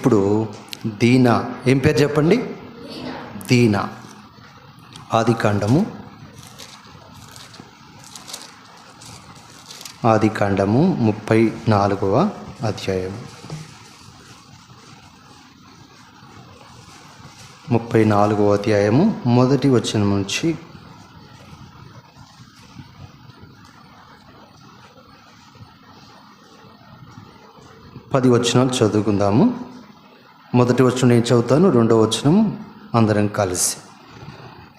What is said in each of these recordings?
ఇప్పుడు దీనా ఏం పేరు చెప్పండి? దీనా. ఆదికాండము 34వ అధ్యాయం 34వ అధ్యాయము మొదటి వచనం నుంచి 10 వచనాలు చదువుకుందాము. మొదటి వచనం నేను చదువుతాను, రెండవ వచనం అందరం కలిసి.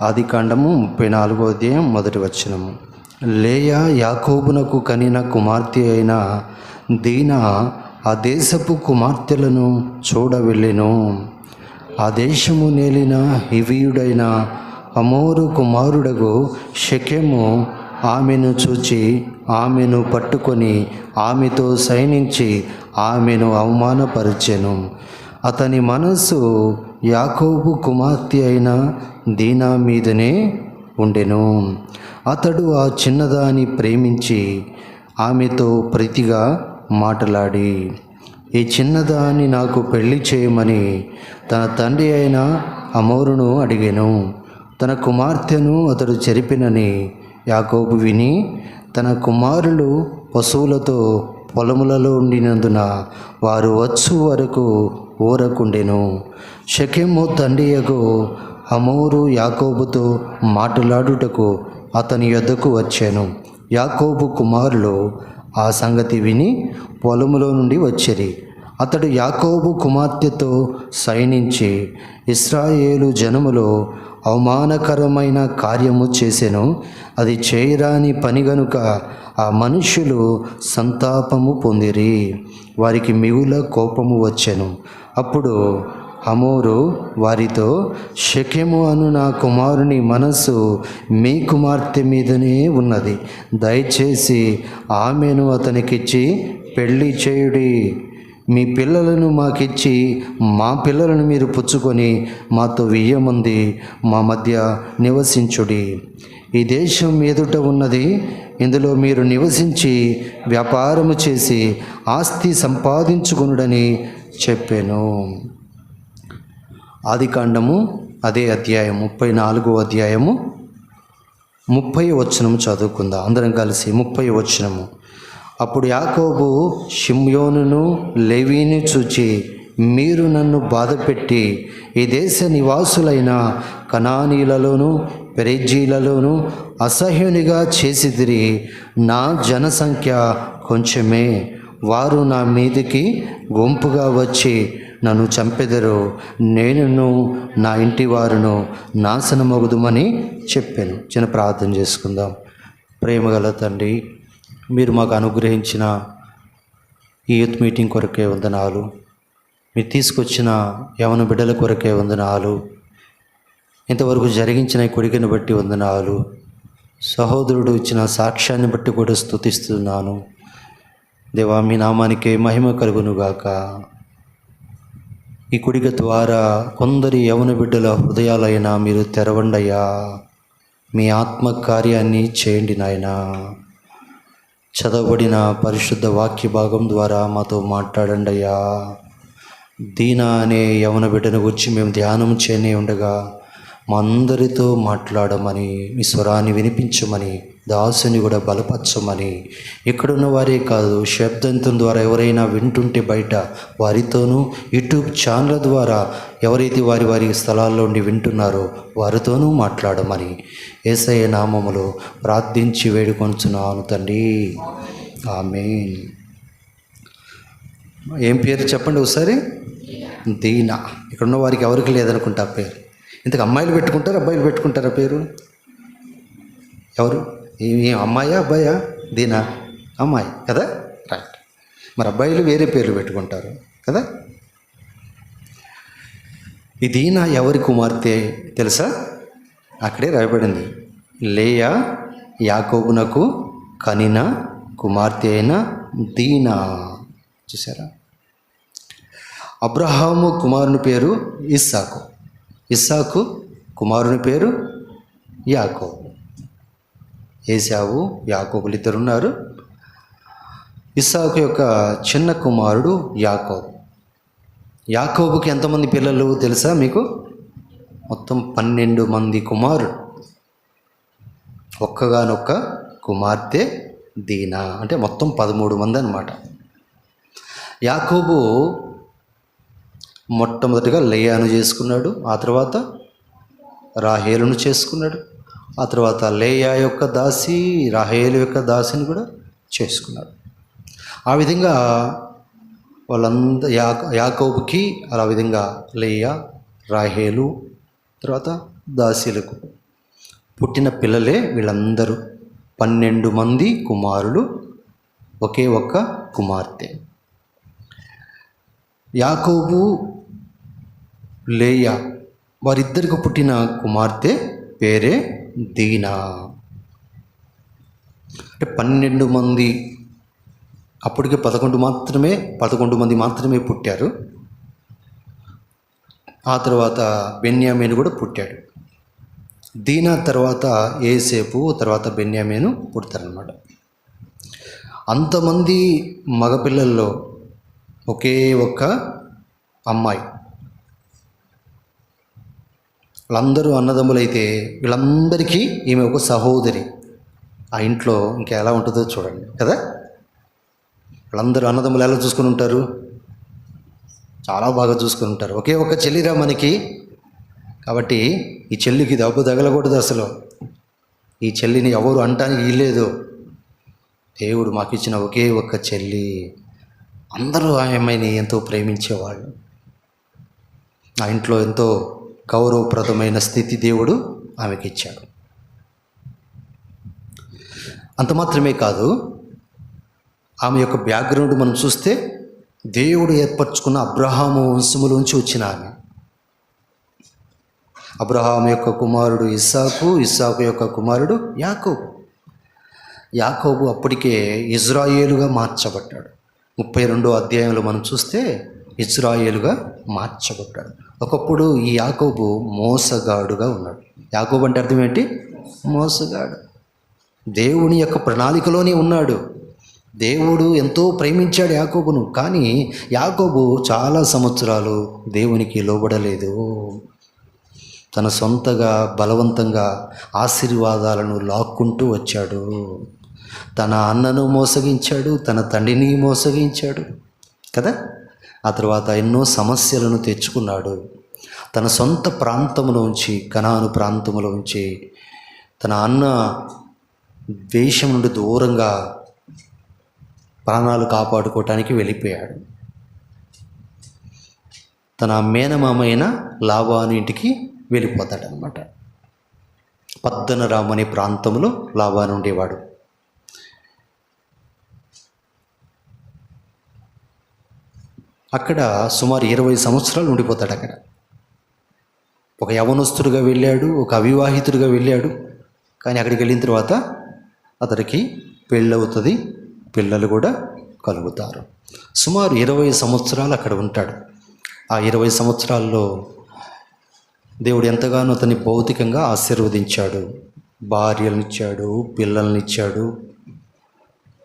ఆదికాండము 34వ అధ్యాయం మొదటి వచనము. లేయా యాకోబునకు కనిన కుమార్తె అయిన దీనా ఆ దేశపు కుమార్తెలను చూడ వెళ్ళెను. ఆ దేశము నేలిన హివ్వీయుడైన హమోరు కుమారుడగు షెకెము ఆమెను చూచి ఆమెను పట్టుకొని ఆమెతో సైనించి ఆమెను అవమానపరిచెను. అతని మనస్సు యాకోబు కుమార్తె అయిన దీనా మీదనే ఉండెను. అతడు ఆ చిన్నదాన్ని ప్రేమించి ఆమెతో ప్రీతిగా మాట్లాడి, ఈ చిన్నదాన్ని నాకు పెళ్లి చేయమని తన తండ్రి అయిన హమోరును అడిగెను. తన కుమార్తెను అతడు చెరిపినని యాకోబు విని తన కుమారులు పశువులతో పొలములలో ఉండినందున వారు వచ్చు వరకు ఊరకుండెను. షెకెము తండ్రియగు హమోరు యాకోబుతో మాట్లాడుటకు అతని యొద్దకు వచ్చాను. యాకోబు కుమారులు ఆ సంగతి విని పొలములో నుండి వచ్చిరి. అతడు యాకోబు కుమార్తెతో సైనించి ఇశ్రాయేలు జనములో అవమానకరమైన కార్యము చేసెను. అది చేయరాని పని గనుక ఆ మనుష్యులు సంతాపము పొందిరి. వారికి మిగుల కోపము వచ్చెను. అప్పుడు హమోరు వారితో, షెకెము అను నా కుమారుని మనస్సు మీ కుమార్తె మీదనే ఉన్నది. దయచేసి ఆమెను అతనికిచ్చి పెళ్లి చేయుడి. మీ పిల్లలను మాకిచ్చి మా పిల్లలను మీరు పుచ్చుకొని మాతో 1000 మంది మా మధ్య నివసించుడి. ఈ దేశం ఎదుట ఉన్నది. ఇందులో మీరు నివసించి వ్యాపారము చేసి ఆస్తి సంపాదించుకొనుడని చెప్పాను. ఆదికాండము అదే అధ్యాయం 34వ అధ్యాయము 30వ వచనము చదువుకుందాం అందరం కలిసి. 30వ వచనము. అప్పుడు యాకోబు షిమ్యోనును లేవీని చూచి, మీరు నన్ను బాధపెట్టి ఈ దేశ నివాసులైన కనానీయులలోను పెరిజ్జీలలోను అసహ్యునిగా చేసిదిరి. నా జనసంఖ్య కొంచెమే. వారు నా మీదికి గుంపుగా వచ్చి నన్ను చంపెదరు. నేనును నా ఇంటి వారును నాశనమగుదుమని చెప్పాను. చిన్న ప్రార్థన చేసుకుందాం. ప్రేమగల తండ్రి, మీరు మాకు అనుగ్రహించిన ఈ యూత్ మీటింగ్ కొరకే వందనాలు. మీరు తీసుకొచ్చిన యవన బిడ్డల కొరకే వందనాలు. ఇంతవరకు జరిగించిన ఈ కొడుకుని బట్టి వందనాలు. సహోదరుడు ఇచ్చిన సాక్ష్యాన్ని బట్టి కూడా స్తుతిస్తున్నాను. దేవా, మీ నామానికే మహిమ కలుగునుగాక. ఈ కొడుకు ద్వారా కొందరి యవన బిడ్డల హృదయాలైనా మీరు తెరవండయ్యా. మీ ఆత్మ కార్యాన్ని చేయండి నాయనా. చదవబడిన పరిశుద్ధ వాక్య భాగం ద్వారా మాతో మాట్లాడండి అయ్యా. దీనా అనే యవన బిడ్డను గురించి మేము ధ్యానం చేయనే ఉండగా మా అందరితో మాట్లాడమని, మీ స్వరాన్ని వినిపించమని, దాసుని కూడా బలపరచమని, ఇక్కడున్న వారే కాదు శబ్దంతం ద్వారా ఎవరైనా వింటుంటే బయట వారితోనూ, యూట్యూబ్ ఛానల్ ద్వారా ఎవరైతే వారి వారి స్థలాల్లో ఉండి వింటున్నారో వారితోనూ మాట్లాడమని యేసయ్య నామములో ప్రార్థించి వేడుకొనుచున్నాను తండ్రి. ఆమేన్. ఏం పేరు చెప్పండి ఒకసారి? దీనా. ఇక్కడున్న వారికి ఎవరికి లేదనుకుంటా పేరు. ఇంతకు అమ్మాయిలు పెట్టుకుంటారు, అబ్బాయిలు పెట్టుకుంటారా పేరు? ఎవరు? ఏం అమ్మాయా అబ్బాయా? దీనా అమ్మాయి కదా, రైట్. మరి అబ్బాయిలు వేరే పేర్లు పెట్టుకుంటారు కదా. ఈ దీనా ఎవరి కుమార్తె తెలుసా? అక్కడే రాయబడింది. లేయా యాకోబునకు కనిన కుమార్తె అయిన దీనా. చూసారా? అబ్రహాము కుమారుని పేరు ఇస్సాకు. ఇస్సాకు కుమారుని పేరు యాకోబు. ఏశావు యాకోబులు ఇద్దరున్నారు. ఇస్సాకు యొక్క చిన్న కుమారుడు యాకోబు. యాకోబుకి ఎంతమంది పిల్లలు తెలుసా మీకు? మొత్తం 12 మంది కుమారుడు, ఒక్కగానొక్క కుమార్తె దీనా, అంటే మొత్తం 13 మంది అన్నమాట. యాకోబు మొట్టమొదటిగా లేయాను చేసుకున్నాడు, ఆ తర్వాత రాహేలును చేసుకున్నాడు, ఆ తర్వాత లేయా యొక్క దాసి రాహేలు యొక్క దాసిని కూడా చేసుకున్నాడు. ఆ విధంగా వాళ్ళందరూ యాకోబుకి అలా విధంగా లేయా, రాహేలు, తర్వాత దాసీలకు పుట్టిన పిల్లలే వీళ్ళందరూ. 12 మంది కుమారులు, ఒకే ఒక్క కుమార్తె. యాకోబు, లేయా వారిద్దరికి పుట్టిన కుమార్తె పేరే దీనా. అంటే 12 మంది, అప్పటికి 11 మంది మాత్రమే పుట్టారు. ఆ తర్వాత బెన్యామీను కూడా పుట్టాడు. దీనా తర్వాత ఏసేపు, తర్వాత బెన్యామీను పుడతారనమాట. అంతమంది మగపిల్లల్లో ఒకే ఒక్క అమ్మాయి. వాళ్ళందరూ అన్నదమ్ములైతే వీళ్ళందరికీ ఈమె ఒక సహోదరి. ఆ ఇంట్లో ఇంకా ఎలా ఉంటుందో చూడండి కదా. వాళ్ళందరూ అన్నదమ్ములు ఎలా చూసుకుని ఉంటారు? చాలా బాగా చూసుకుని ఉంటారు. ఒకే ఒక్క చెల్లిరా మనకి, కాబట్టి ఈ చెల్లికి దెబ్బ తగలకూడదు. అసలు ఈ చెల్లిని ఎవరు అంటానికి వీల్లేదు. దేవుడు మాకు ఇచ్చిన ఒకే ఒక్క చెల్లి. అందరూ ఆ అమ్మాయిని ఎంతో ప్రేమించేవాళ్ళు. ఆ ఇంట్లో ఎంతో గౌరవప్రదమైన స్థితి దేవుడు ఆమెకి ఇచ్చాడు. అంత మాత్రమే కాదు, ఆమె యొక్క బ్యాక్గ్రౌండ్ మనం చూస్తే దేవుడు ఏర్పరచుకున్న అబ్రహాము వంశములోంచి వచ్చిన ఆమె. అబ్రహాము యొక్క కుమారుడు ఇస్సాకు, ఇస్సాకు యొక్క కుమారుడు యాకోబు. యాకోబు అప్పటికే ఇజ్రాయేలుగా మార్చబడ్డాడు. 32వ అధ్యాయంలో మనం చూస్తే ఇజ్రాయేలుగా మార్చబడ్డాడు. ఒకప్పుడు ఈ యాకోబు మోసగాడుగా ఉన్నాడు. యాకోబు అంటే అర్థం ఏంటి? మోసగాడు. దేవుని యొక్క ప్రణాళికలోనే ఉన్నాడు. దేవుడు ఎంతో ప్రేమించాడు యాకోబును. కానీ యాకోబు చాలా సంవత్సరాలు దేవునికి లోబడలేదు. తన సొంతగా బలవంతంగా ఆశీర్వాదాలను లాక్కుంటూ వచ్చాడు. తన అన్నను మోసగించాడు, తన తండ్రిని మోసగించాడు కదా. ఆ తర్వాత ఎన్నో సమస్యలను తెచ్చుకున్నాడు. తన సొంత ప్రాంతంలోంచి, కనాను ప్రాంతంలోంచి, తన అన్న దేశం నుండి దూరంగా ప్రాణాలు కాపాడుకోవటానికి వెళ్ళిపోయాడు. తన మేనమామైన లాబాను ఇంటికి వెళ్ళిపోతాడనమాట. పద్దనరాము అనే ప్రాంతంలో లాబాను ఉండేవాడు. అక్కడ సుమారు 20 సంవత్సరాలు ఉండిపోతాడు. అక్కడ ఒక యవనస్తుడిగా వెళ్ళాడు, ఒక అవివాహితుడిగా వెళ్ళాడు. కానీ అక్కడికి వెళ్ళిన తర్వాత అతడికి పెళ్ళవుతుంది, పిల్లలు కూడా కలుగుతారు. సుమారు 20 సంవత్సరాలు అక్కడ ఉంటాడు. ఆ 20 సంవత్సరాల్లో దేవుడు ఎంతగానో అతన్ని భౌతికంగా ఆశీర్వదించాడు. భార్యలనిచ్చాడు, పిల్లల్నిచ్చాడు,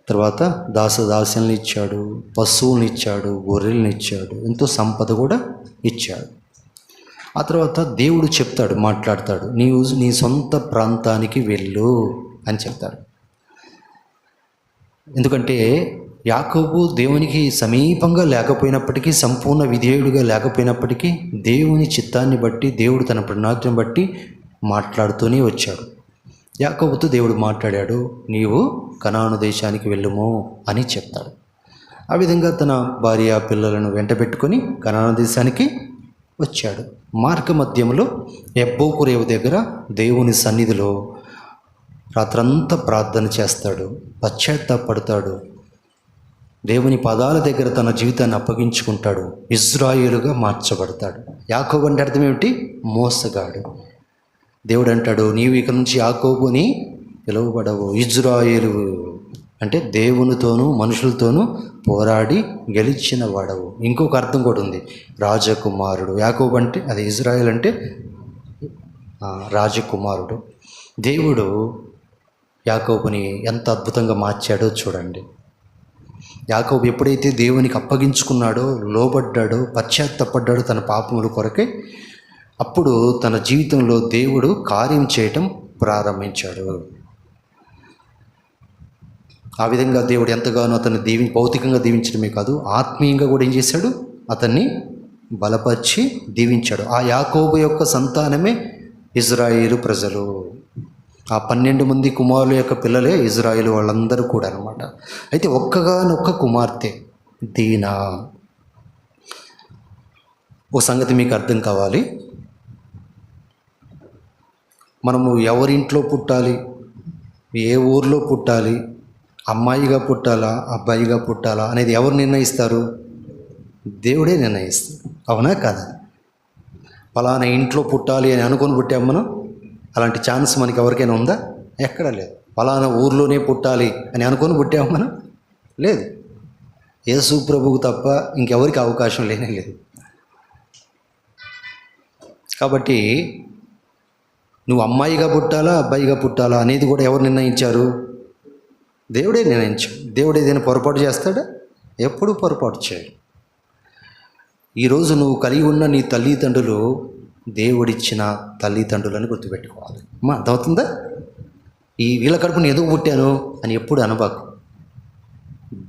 తర్వాత దాసదాస్యల్ని ఇచ్చాడు, పశువుల్ని ఇచ్చాడు, గొర్రెల్ని ఇచ్చాడు, ఎంతో సంపద కూడా ఇచ్చాడు. ఆ తర్వాత దేవుడు చెప్తాడు, మాట్లాడతాడు, నీవు నీ సొంత ప్రాంతానికి వెళ్ళు అని చెప్తాడు. ఎందుకంటే యాకోబు దేవునికి సమీపంగా లేకపోయినప్పటికీ, సంపూర్ణ విధేయుడిగా లేకపోయినప్పటికీ, దేవుని చిత్తాన్ని బట్టి, దేవుడు తన ప్రణాళికను బట్టి మాట్లాడుతూనే వచ్చాడు. యాకోబుతో దేవుడు మాట్లాడాడు, నీవు కనాను దేశానికి వెళ్ళుము అని చెప్తాడు. ఆ విధంగా తన భార్య పిల్లలను వెంటబెట్టుకొని కనాను దేశానికి వచ్చాడు. మార్గ మధ్యంలో ఎబ్బోకు రేవు దగ్గర దేవుని సన్నిధిలో రాత్రంతా ప్రార్థన చేస్తాడు, పశ్చాత్తాపడతాడు, దేవుని పదాల దగ్గర తన జీవితాన్ని అప్పగించుకుంటాడు, ఇజ్రాయేలుగా మార్చబడతాడు. యాకోబు అంటే అర్థం ఏమిటి? మోసగాడు. దేవుడు అంటాడు, నీవు ఇక నుంచి యాకోబు అని పిలువబడవు, ఇజ్రాయేలు అంటే దేవునితోనూ మనుషులతోనూ పోరాడి గెలిచిన వాడవు. ఇంకొక అర్థం కూడా ఉంది, రాజకుమారుడు. యాకోబు అంటే అది ఇజ్రాయేల్ అంటే రాజకుమారుడు. దేవుడు యాకోబుని ఎంత అద్భుతంగా మార్చాడో చూడండి. యాకోబు ఎప్పుడైతే దేవునికి అప్పగించుకున్నాడో, లోబడ్డాడో, పశ్చాత్తపడ్డాడో తన పాపముల కొరకే, అప్పుడు తన జీవితంలో దేవుడు కార్యం చేయటం ప్రారంభించాడు. ఆ విధంగా దేవుడు ఎంతగానో అతన్ని భౌతికంగా దీవించడమే కాదు, ఆత్మీయంగా కూడా ఏం చేశాడు, అతన్ని బలపరిచి దీవించాడు. ఆ యాకోబు యొక్క సంతానమే ఇజ్రాయేలు ప్రజలు. ఆ 12 మంది కుమారుల యొక్క పిల్లలే ఇజ్రాయేలు వాళ్ళందరూ కూడా అనమాట. అయితే ఒక్కగానొక్క కుమార్తె దీనా. ఓ సంగతి మీకు అర్థం కావాలి, మనము ఎవరింట్లో పుట్టాలి, ఏ ఊర్లో పుట్టాలి, అమ్మాయిగా పుట్టాలా అబ్బాయిగా పుట్టాలా అనేది ఎవరు నిర్ణయిస్తారు? దేవుడే నిర్ణయిస్తారు. అవునా కాదా? ఫలానా ఇంట్లో పుట్టాలి అని అనుకొని పుట్టాం మనం. అలాంటి ఛాన్స్ మనకి ఎవరికైనా ఉందా? ఎక్కడ లేదు. ఫలానా ఊర్లోనే పుట్టాలి అని అనుకొని పుట్టాము మనం? లేదు. యేసు ప్రభువుకు తప్ప ఇంకెవరికి అవకాశం లేనే లేదు. కాబట్టి నువ్వు అమ్మాయిగా పుట్టాలా అబ్బాయిగా పుట్టాలా అనేది కూడా ఎవరు నిర్ణయించారు? దేవుడే నిర్ణయించాడు. దేవుడు ఏదైనా పొరపాటు చేస్తాడా? ఎప్పుడూ పొరపాటు చేయడు. ఈరోజు నువ్వు కలిగి ఉన్న నీ తల్లిదండ్రులు దేవుడిచ్చిన తల్లిదండ్రులని గుర్తుపెట్టుకోవాలి. అర్థమవుతుందా? వీళ్ళ కడుపుని ఎందుకు పుట్టాను అని ఎప్పుడు అనబాకు.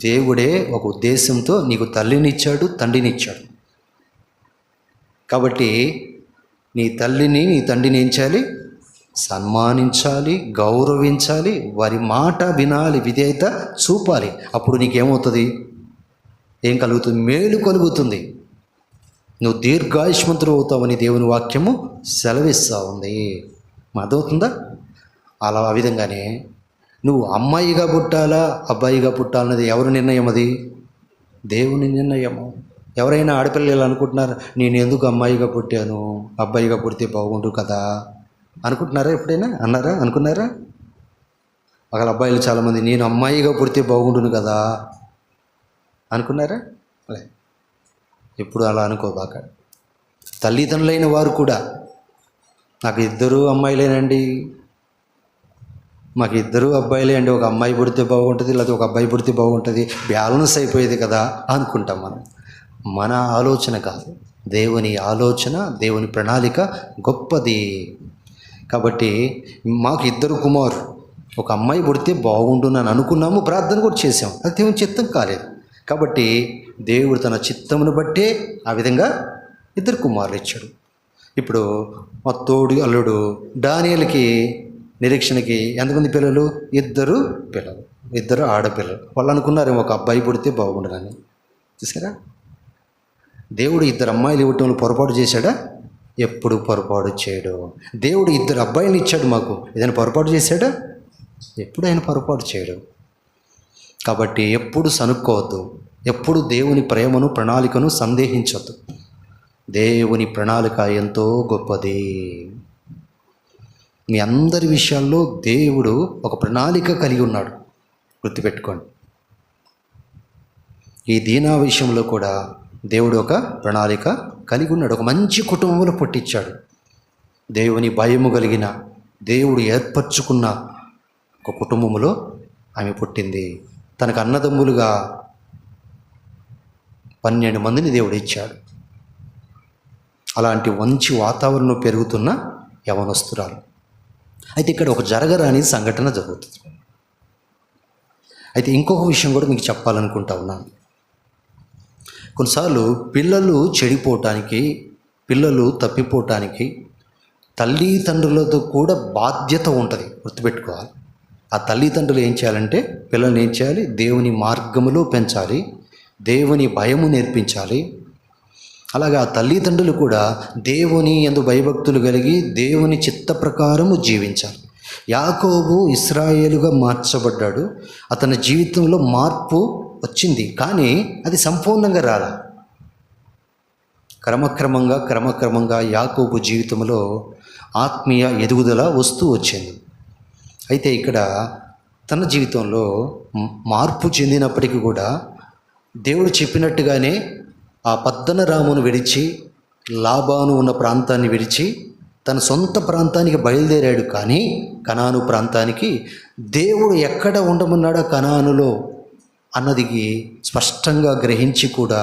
దేవుడే ఒక ఉద్దేశంతో నీకు తల్లిని ఇచ్చాడు, తండ్రిని ఇచ్చాడు. కాబట్టి నీ తల్లిని నీ తండ్రిని ఏం చేయాలి? సన్మానించాలి, గౌరవించాలి, వారి మాట వినాలి, విధేయత చూపాలి. అప్పుడు నీకేమవుతుంది? ఏం కలుగుతుంది? మేలు కలుగుతుంది. నువ్వు దీర్ఘాయుష్మంతుడు అవుతావని దేవుని వాక్యము సెలవిస్తూ ఉంది. అర్థమవుతుందా? ఆ విధంగానే నువ్వు అమ్మాయిగా పుట్టాలా అబ్బాయిగా పుట్టాలన్నది ఎవరి నిర్ణయం? అది దేవుని నిర్ణయము. ఎవరైనా ఆడపిల్లలు అనుకుంటున్నారు, నేను ఎందుకు అమ్మాయిగా పుట్టాను, అబ్బాయిగా పుడితే బాగుండు కదా అనుకుంటున్నారా? ఎప్పుడైనా అన్నారా? అనుకున్నారా? ఒకళ్ళ అబ్బాయిలు చాలామంది నేను అమ్మాయిగా పుడితే బాగుండును కదా అనుకున్నారా? ఎప్పుడు అలా అనుకోబాక. తల్లిదండ్రులైన వారు కూడా నాకు 2 అమ్మాయిలేనండి, మాకు 2 అబ్బాయిలే అండి, ఒక అమ్మాయి పుడితే బాగుంటుంది లేకపోతే ఒక అబ్బాయి పుడితే బాగుంటుంది, బ్యాలెన్స్ అయిపోయేది కదా అనుకుంటాం మనం. మన ఆలోచన కాదు, దేవుని ఆలోచన, దేవుని ప్రణాళిక గొప్పది. కాబట్టి మాకు 2 కుమారులు, ఒక అమ్మాయి పుడితే బాగుండునని అనుకున్నాము, ప్రార్థన కూడా చేసాం, అది దేవుని చిత్తం కాలేదు. కాబట్టి దేవుడు తన చిత్తమును బట్టే ఆ విధంగా 2 కుమారులు ఇచ్చాడు. ఇప్పుడు మా తోడు అల్లుడు డానియేలుకి నిరీక్షణకి ఎంతమంది పిల్లలు? 2 పిల్లలు, 2 ఆడపిల్లలు. వాళ్ళు అనుకున్నారేమో ఒక అబ్బాయి పుడితే బాగుండదని. చూసారా? దేవుడు 2 అమ్మాయిలు ఇవ్వటంలో పొరపాటు చేశాడా? ఎప్పుడు పొరపాటు చేయడు. దేవుడు 2 అబ్బాయిలు ఇచ్చాడు మాకు, ఏదైనా పొరపాటు చేశాడా? ఎప్పుడు ఆయన పొరపాటు చేయడు. కాబట్టి ఎప్పుడు సనుక్కోవద్దు, ఎప్పుడు దేవుని ప్రేమను ప్రణాళికను సందేహించవద్దు. దేవుని ప్రణాళిక ఎంతో గొప్పది. మీ అందరి విషయాల్లో దేవుడు ఒక ప్రణాళిక కలిగి ఉన్నాడు, గుర్తుపెట్టుకోండి. ఈ దీనా విషయంలో కూడా దేవుడు ఒక ప్రణాళిక కలిగి ఉన్నాడు. ఒక మంచి కుటుంబంలో పుట్టించాడు. దేవుని భయము కలిగిన, దేవుడు ఏర్పరచుకున్న ఒక కుటుంబంలో ఆమె పుట్టింది. తనకు అన్నదమ్ములుగా 12 మందిని దేవుడు ఇచ్చాడు. అలాంటి మంచి వాతావరణంలో పెరుగుతున్న యవనస్తురాలు. అయితే ఇక్కడ ఒక జరగరాని సంఘటన జరుగుతుంది. అయితే ఇంకొక విషయం కూడా మీకు చెప్పాలనుకుంటా ఉన్నాను. కొన్నిసార్లు పిల్లలు చెడిపోవటానికి, పిల్లలు తప్పిపోవటానికి తల్లిదండ్రులతో కూడా బాధ్యత ఉంటుంది, గుర్తుపెట్టుకోవాలి. ఆ తల్లిదండ్రులు ఏం చేయాలంటే పిల్లల్ని ఏం చేయాలి? దేవుని మార్గములో పెంచాలి, దేవుని భయము నేర్పించాలి. అలాగే ఆ తల్లిదండ్రులు కూడా దేవుని యందు భయభక్తులు కలిగి దేవుని చిత్త ప్రకారము జీవించాలి. యాకోబు ఇశ్రాయేలుగా మార్చబడ్డాడు. అతని జీవితంలో మార్పు వచ్చింది, కానీ అది సంపూర్ణంగా రాలా. క్రమక్రమంగా యాకోబు జీవితంలో ఆత్మీయ ఎదుగుదల వస్తూ వచ్చింది. అయితే ఇక్కడ తన జీవితంలో మార్పు చెందినప్పటికీ కూడా దేవుడు చెప్పినట్టుగానే ఆ పద్దనరామును విడిచి, లాబాను ఉన్న ప్రాంతాన్ని విడిచి తన సొంత ప్రాంతానికి బయలుదేరాడు. కానీ కనాను ప్రాంతానికి దేవుడు ఎక్కడ ఉండమన్నాడో కనానులో అన్నది స్పష్టంగా గ్రహించి కూడా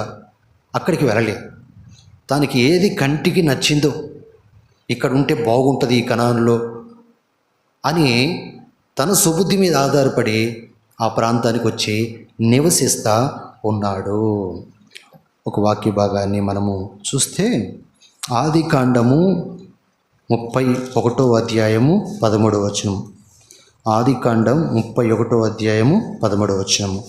అక్కడికి వెళ్ళలేదు. తనకి ఏది కంటికి నచ్చిందో, ఇక్కడ ఉంటే బాగుంటుంది ఈ కనానులో అని తన సుబుద్ధి మీద ఆధారపడి ఆ ప్రాంతానికి వచ్చి నివసిస్తూ ఉన్నాడు. ఒక వాక్య భాగాన్ని మనము చూస్తే ఆదికాండము 31వ అధ్యాయము 13వ వచనం. ఆదికాండం 31వ అధ్యాయము 13వ వచనము.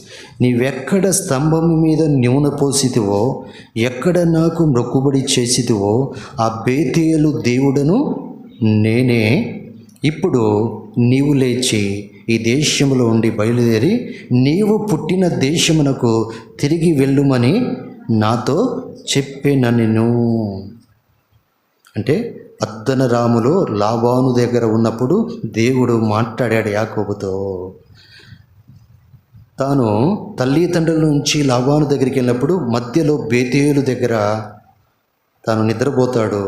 నీవెక్కడ స్తంభము మీద నూనె పోసితివో, ఎక్కడ నాకు మొక్కుబడి చేసితివో ఆ బేతేలు దేవుడను నేనే. ఇప్పుడు నీవు లేచి ఈ దేశంలో ఉండి బయలుదేరి నీవు పుట్టిన దేశమునకు తిరిగి వెళ్ళుమని నాతో చెప్పెననెను. అంటే పద్దనరాములో లాబాను దగ్గర ఉన్నప్పుడు దేవుడు మాట్లాడాడు యాకోబుతో. తాను తల్లిదండ్రుల నుంచి లాబాను దగ్గరికి వెళ్ళినప్పుడు మధ్యలో బేతేలు దగ్గర తాను నిద్రపోతాడు.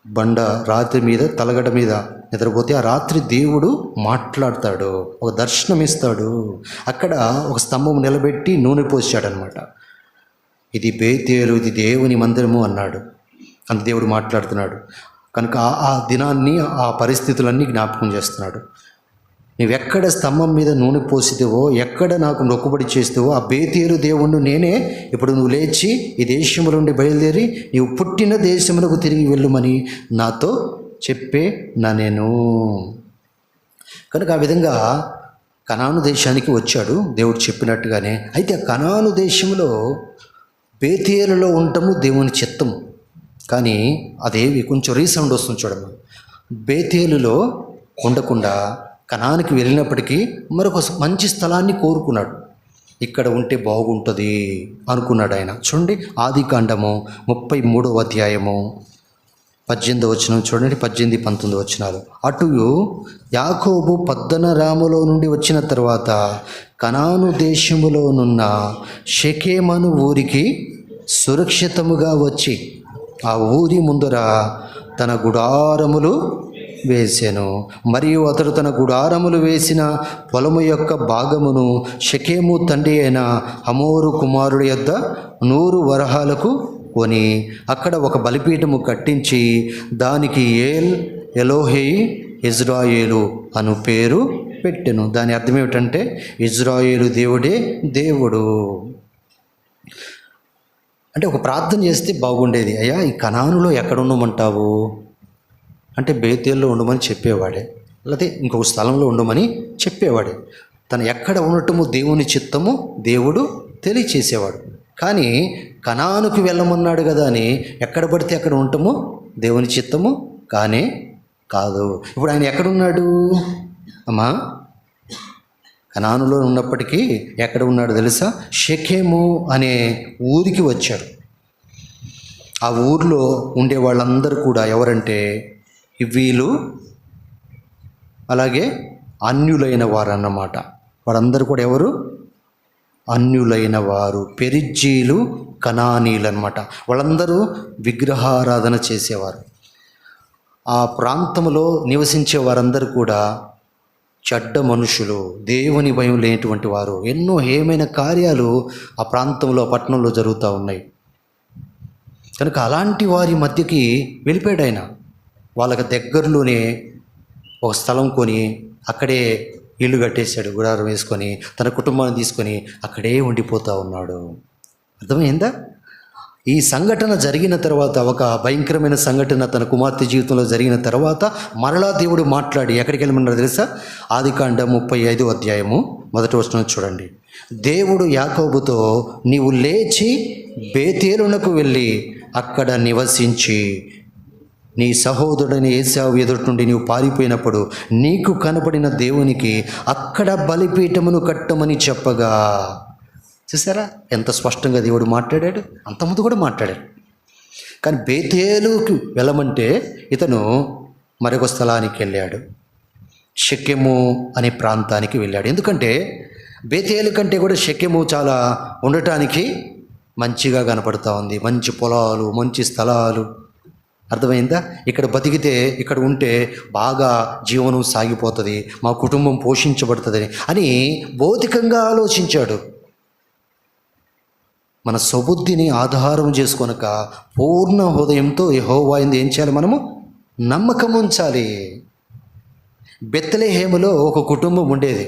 బండ రాత్రి మీద తలగడ మీద నిద్రపోతే ఆ రాత్రి దేవుడు మాట్లాడతాడు, ఒక దర్శనం ఇస్తాడు. అక్కడ ఒక స్తంభం నిలబెట్టి నూనె పోసాడనమాట. ఇది బేతేలు, ఇది దేవుని మందిరము అన్నాడు. అంత దేవుడు మాట్లాడుతున్నాడు కనుక ఆ దినాన్ని, ఆ పరిస్థితులన్నీ జ్ఞాపకం చేస్తున్నాడు. నువ్వెక్కడ స్తంభం మీద నూనె పోసితేవో, ఎక్కడ నాకు మొక్కుబడి చేస్తావో ఆ బేతేలు దేవుణ్ణి నేనే. ఇప్పుడు నువ్వు లేచి ఈ దేశము నుండి బయలుదేరి నీవు పుట్టిన దేశమునకు తిరిగి వెళ్ళుమని నాతో చెప్పే నేను. కనుక ఆ విధంగా కనాను దేశానికి వచ్చాడు దేవుడు చెప్పినట్టుగానే. అయితే ఆ కనాను దేశంలో బేతేలులో ఉండటము దేవుని చిత్తము. కానీ అదేవి కొంచెం రీసౌండ్ వస్తుంది చూడమ్మా. బేతేలులో ఉండకుండా కనానికి వెళ్ళినప్పటికీ మరొక మంచి స్థలాన్ని కోరుకున్నాడు. ఇక్కడ ఉంటే బాగుంటుంది అనుకున్నాడు ఆయన. చూడండి ఆదికాండము 33వ అధ్యాయము 18వ వచనం చూడండి, 18, 19 వచనాలు. అటు యాకోబు పద్దనరాములో నుండి వచ్చిన తర్వాత కనాను దేశములోనున్న షెకెమను ఊరికి సురక్షితముగా వచ్చి ఆ ఊరి ముందర తన గుడారములు వేసెను. మరియు అతడు తన గుడారములు వేసిన పొలము యొక్క భాగమును షెకెము తండ్రి అయిన హమోరు కుమారుడి యొద్ద 100 వరహాలకు కొని అక్కడ ఒక బలిపీఠము కట్టించి దానికి ఏల్ ఎలోహే ఇజ్రాయేలు అను పేరు పెట్టెను. దాని అర్థం ఏమిటంటే ఇజ్రాయేలు దేవుడే దేవుడు. అంటే ఒక ప్రార్థన చేస్తే బాగుండేది. అయ్యా ఈ కనానులో ఎక్కడ ఉండమంటావు అంటే బేతేల్లో ఉండమని చెప్పేవాడే, లేకపోతే ఇంకొక స్థలంలో ఉండమని చెప్పేవాడే. తను ఎక్కడ ఉండటము దేవుని చిత్తము దేవుడు తెలియచేసేవాడు. కానీ కనానుకు వెళ్ళమన్నాడు కదా అని ఎక్కడ పడితే అక్కడ ఉండటము దేవుని చిత్తము కానే కాదు. ఇప్పుడు ఆయన ఎక్కడున్నాడు అమ్మా? కనానులో ఉన్నప్పటికీ ఎక్కడ ఉన్నాడు తెలుసా? షెకెము అనే ఊరికి వచ్చాడు. ఆ ఊర్లో ఉండే వాళ్ళందరూ కూడా ఎవరంటే వీళ్ళు అలాగే అన్యులైన వారు అన్నమాట. వారందరూ కూడా ఎవరు? అన్యులైన వారు, పెరిజ్జీలు, కనానీలు అన్నమాట. వాళ్ళందరూ విగ్రహారాధన చేసేవారు. ఆ ప్రాంతంలో నివసించే వారందరూ కూడా చెడ్డ మనుషులు, దేవుని భయం లేనటువంటి వారు. ఎన్నో హేమైన కార్యాలు ఆ ప్రాంతంలో, పట్టణంలో జరుగుతూ ఉన్నాయి. కనుక అలాంటి వారి మధ్యకి వెళ్ళిపోయాడు ఆయన. వాళ్ళకి దగ్గరలోనే ఒక స్థలం కొని అక్కడే ఇల్లు కట్టేశాడు, గుడారం వేసుకొని తన కుటుంబాన్ని తీసుకొని అక్కడే ఉండిపోతూ ఉన్నాడు. అర్థమైందా? ఈ సంఘటన జరిగిన తర్వాత, ఒక భయంకరమైన సంఘటన తన కుమార్తె జీవితంలో జరిగిన తర్వాత మరలా దేవుడు మాట్లాడి ఎక్కడికి వెళ్ళమన్నాడు తెలుసా? ఆదికాండం 35వ అధ్యాయము 1వ వచనం చూడండి. దేవుడు యాకోబుతో నీవు లేచి బేతేలునకు వెళ్ళి అక్కడ నివసించి నీ సహోదరుడైన ఏశావు ఎదుటి నుండి నీవు పారిపోయినప్పుడు నీకు కనపడిన దేవునికి అక్కడ బలిపీఠమును కట్టమని చెప్పగా. చూసారా ఎంత స్పష్టంగా దేవుడు మాట్లాడాడు? అంతకుముందు కూడా మాట్లాడాడు. కానీ బేతేలుకి వెళ్ళమంటే ఇతను మరొక స్థలానికి వెళ్ళాడు. షెకెము అనే ప్రాంతానికి వెళ్ళాడు. ఎందుకంటే బేతేలు కంటే కూడా షెకెము చాలా ఉండటానికి మంచిగా కనపడుతూ ఉంది. మంచి పొలాలు, మంచి స్థలాలు. అర్థమైందా? ఇక్కడ బతికితే, ఇక్కడ ఉంటే బాగా జీవనం సాగిపోతుంది, మా కుటుంబం పోషించబడుతుంది అని భౌతికంగా ఆలోచించాడు. మన స్వబుద్ధిని ఆధారం చేసుకొనక పూర్ణ హృదయంతో యెహోవా యందు ఏం చేయాలి? మనము నమ్మకం ఉంచాలి. బెత్లెహేములో ఒక కుటుంబం ఉండేది.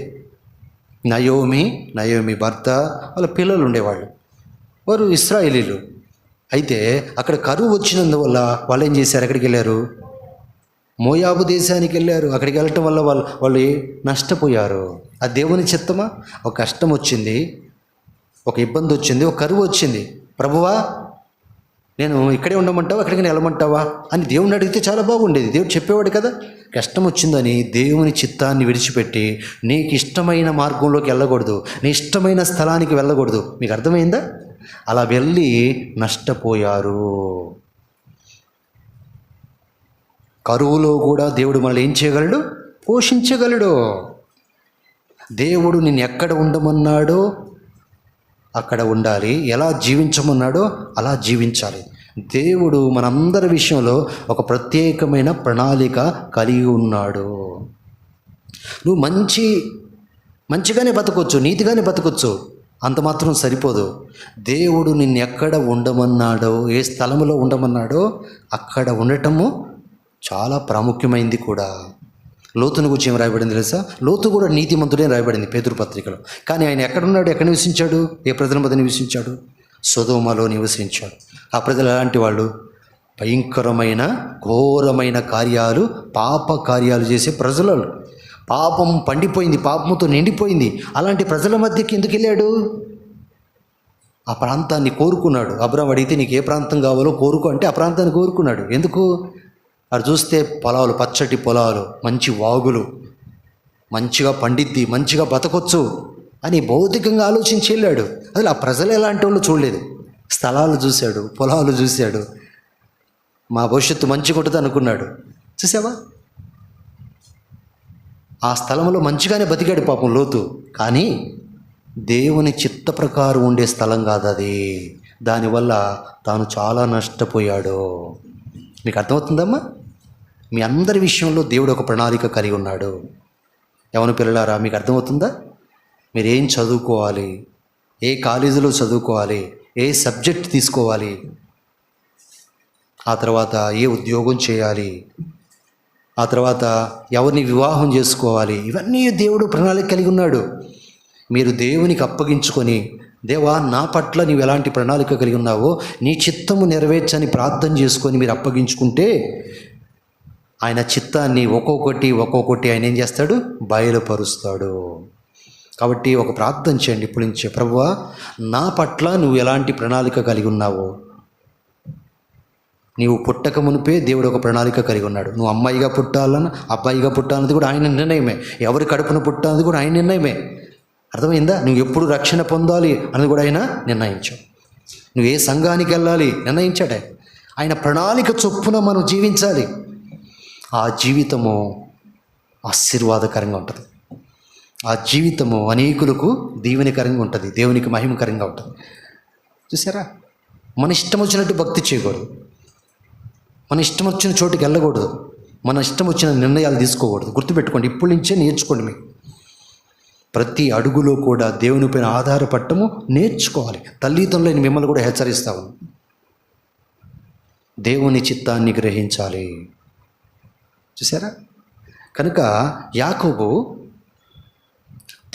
నయోమి భర్త, వాళ్ళ పిల్లలు ఉండేవాళ్ళు. వారు ఇశ్రాయేలీలు. అయితే అక్కడ కరువు వచ్చినందువల్ల వాళ్ళు ఏం చేశారు? ఎక్కడికి వెళ్ళారు? మోయాబు దేశానికి వెళ్ళారు. అక్కడికి వెళ్ళటం వల్ల వాళ్ళు నష్టపోయారు. ఆ దేవుని చిత్తమా? ఒక కష్టం వచ్చింది, ఒక ఇబ్బంది వచ్చింది, ఒక కరువు వచ్చింది. ప్రభువా, నేను ఇక్కడే ఉండమంటావా, అక్కడికి వెళ్ళమంటావా అని దేవుని అడిగితే చాలా బాగుండేది. దేవుడు చెప్పేవాడు కదా. కష్టం వచ్చిందని దేవుని చిత్తాన్ని విడిచిపెట్టి నీకు ఇష్టమైన మార్గంలోకి వెళ్ళకూడదు, నీ ఇష్టమైన స్థలానికి వెళ్ళకూడదు. మీకు అర్థమైందా? అలా వెళ్ళి నష్టపోయారు. కరువులో కూడా దేవుడు మనల్ని ఏం చేయగలడు? పోషించగలడు. దేవుడు నిన్ను ఎక్కడ ఉండమన్నాడో అక్కడ ఉండాలి, ఎలా జీవించమన్నాడో అలా జీవించాలి. దేవుడు మనందరి విషయంలో ఒక ప్రత్యేకమైన ప్రణాళిక కలిగి ఉన్నాడు. నువ్వు మంచిగానే బతకొచ్చు, నీతిగానే బతకొచ్చు, అంత మాత్రం సరిపోదు. దేవుడు నిన్ను ఎక్కడ ఉండమన్నాడో, ఏ స్థలంలో ఉండమన్నాడో అక్కడ ఉండటము చాలా ప్రాముఖ్యమైంది కూడా. లోతును గురించి ఏం రాయబడింది తెలుసా? లోతు కూడా నీతిమంతుడే రాయబడింది పేతురు పత్రికలో. కానీ ఆయన ఎక్కడున్నాడు? ఎక్కడ నివసించాడు? ఏ ప్రజల మధ్య నివసించాడు? సొదొమలో నివసించాడు. ఆ ప్రజలు ఎలాంటి వాళ్ళు? భయంకరమైన ఘోరమైన కార్యాలు, పాప కార్యాలు చేసే ప్రజలు. పాపం పండిపోయింది, పాపంతో నిండిపోయింది. అలాంటి ప్రజల మధ్యకి ఎందుకు వెళ్ళాడు? ఆ ప్రాంతాన్ని కోరుకున్నాడు. అబ్రాహాము అడిగితే నీకు ఏ ప్రాంతం కావాలో కోరుకో అంటే ఆ ప్రాంతాన్ని కోరుకున్నాడు. ఎందుకు? అది చూస్తే పొలాలు, పచ్చటి పొలాలు, మంచి వాగులు, మంచిగా పండిద్ది, మంచిగా బతకొచ్చు అని భౌతికంగా ఆలోచించి వెళ్ళాడు. అసలు ఆ ప్రజలు ఎలాంటి వాళ్ళు చూడలేదు. స్థలాలు చూశాడు, పొలాలు చూశాడు, మా భవిష్యత్తు మంచిగా ఉంటుంది అనుకున్నాడు. చూసావా? ఆ స్థలంలో మంచిగానే బతికాడు పాపం లోతు. కానీ దేవుని చిత్త ప్రకారం ఉండే స్థలం కాదు అది. దానివల్ల తాను చాలా నష్టపోయాడు. మీకు అర్థమవుతుందమ్మా? మీ అందరి విషయంలో దేవుడు ఒక ప్రణాళిక కలిగి ఉన్నాడు. యవన పిల్లలారా, మీకు అర్థమవుతుందా? మీరు ఏం చదువుకోవాలి, ఏ కాలేజీలో చదువుకోవాలి, ఏ సబ్జెక్ట్ తీసుకోవాలి, ఆ తర్వాత ఏ ఉద్యోగం చేయాలి, ఆ తర్వాత ఎవరిని వివాహం చేసుకోవాలి, ఇవన్నీ దేవుడు ప్రణాళిక కలిగి ఉన్నాడు. మీరు దేవునికి అప్పగించుకొని, దేవా నా పట్ల నీవు ఎలాంటి ప్రణాళిక కలిగి ఉన్నావో నీ చిత్తము నెరవేర్చని ప్రార్థన చేసుకొని మీరు అప్పగించుకుంటే ఆయన చిత్తాన్ని ఒక్కొక్కటి ఆయన ఏం చేస్తాడు? బయలుపరుస్తాడు. కాబట్టి ఒక ప్రార్థన చేయండి ఇప్పుడు నుంచే. ప్రభువా, నా పట్ల నువ్వు ఎలాంటి ప్రణాళిక కలిగి ఉన్నావో, నీవు పుట్టక మునిపే దేవుడు ఒక ప్రణాళిక కలిగి ఉన్నాడు. నువ్వు అమ్మాయిగా పుట్టాలన్నా అబ్బాయిగా పుట్టాలన్నది కూడా ఆయన నిర్ణయమే. ఎవరి కడుపున పుట్టాలన్నది కూడా ఆయన నిర్ణయమే. అర్థమైందా? నువ్వు ఎప్పుడు రక్షణ పొందాలి అన్నది కూడా ఆయన నిర్ణయించావు. నువ్వు ఏ సంఘానికి వెళ్ళాలి నిర్ణయించాడే. ఆయన ప్రణాళిక చొప్పున మనం జీవించాలి. ఆ జీవితము ఆశీర్వాదకరంగా ఉంటుంది. ఆ జీవితము అనేకులకు దీవెనకరంగా ఉంటుంది, దేవునికి మహిమకరంగా ఉంటుంది. చూసారా? మన ఇష్టం వచ్చినట్టు భక్తి చేయకూడదు, మన ఇష్టం వచ్చిన చోటుకి వెళ్ళకూడదు, మన ఇష్టం వచ్చిన నిర్ణయాలు తీసుకోకూడదు. గుర్తుపెట్టుకోండి, ఇప్పటి నుంచే నేర్చుకోండి. మీకు ప్రతి అడుగులో కూడా దేవునిపైన ఆధారపడటము నేర్చుకోవాలి. తల్లిదండ్రులైన మిమ్మల్ని కూడా హెచ్చరిస్తాము, దేవుని చిత్తాన్ని గ్రహించాలి. చూసారా? కనుక యాకోబు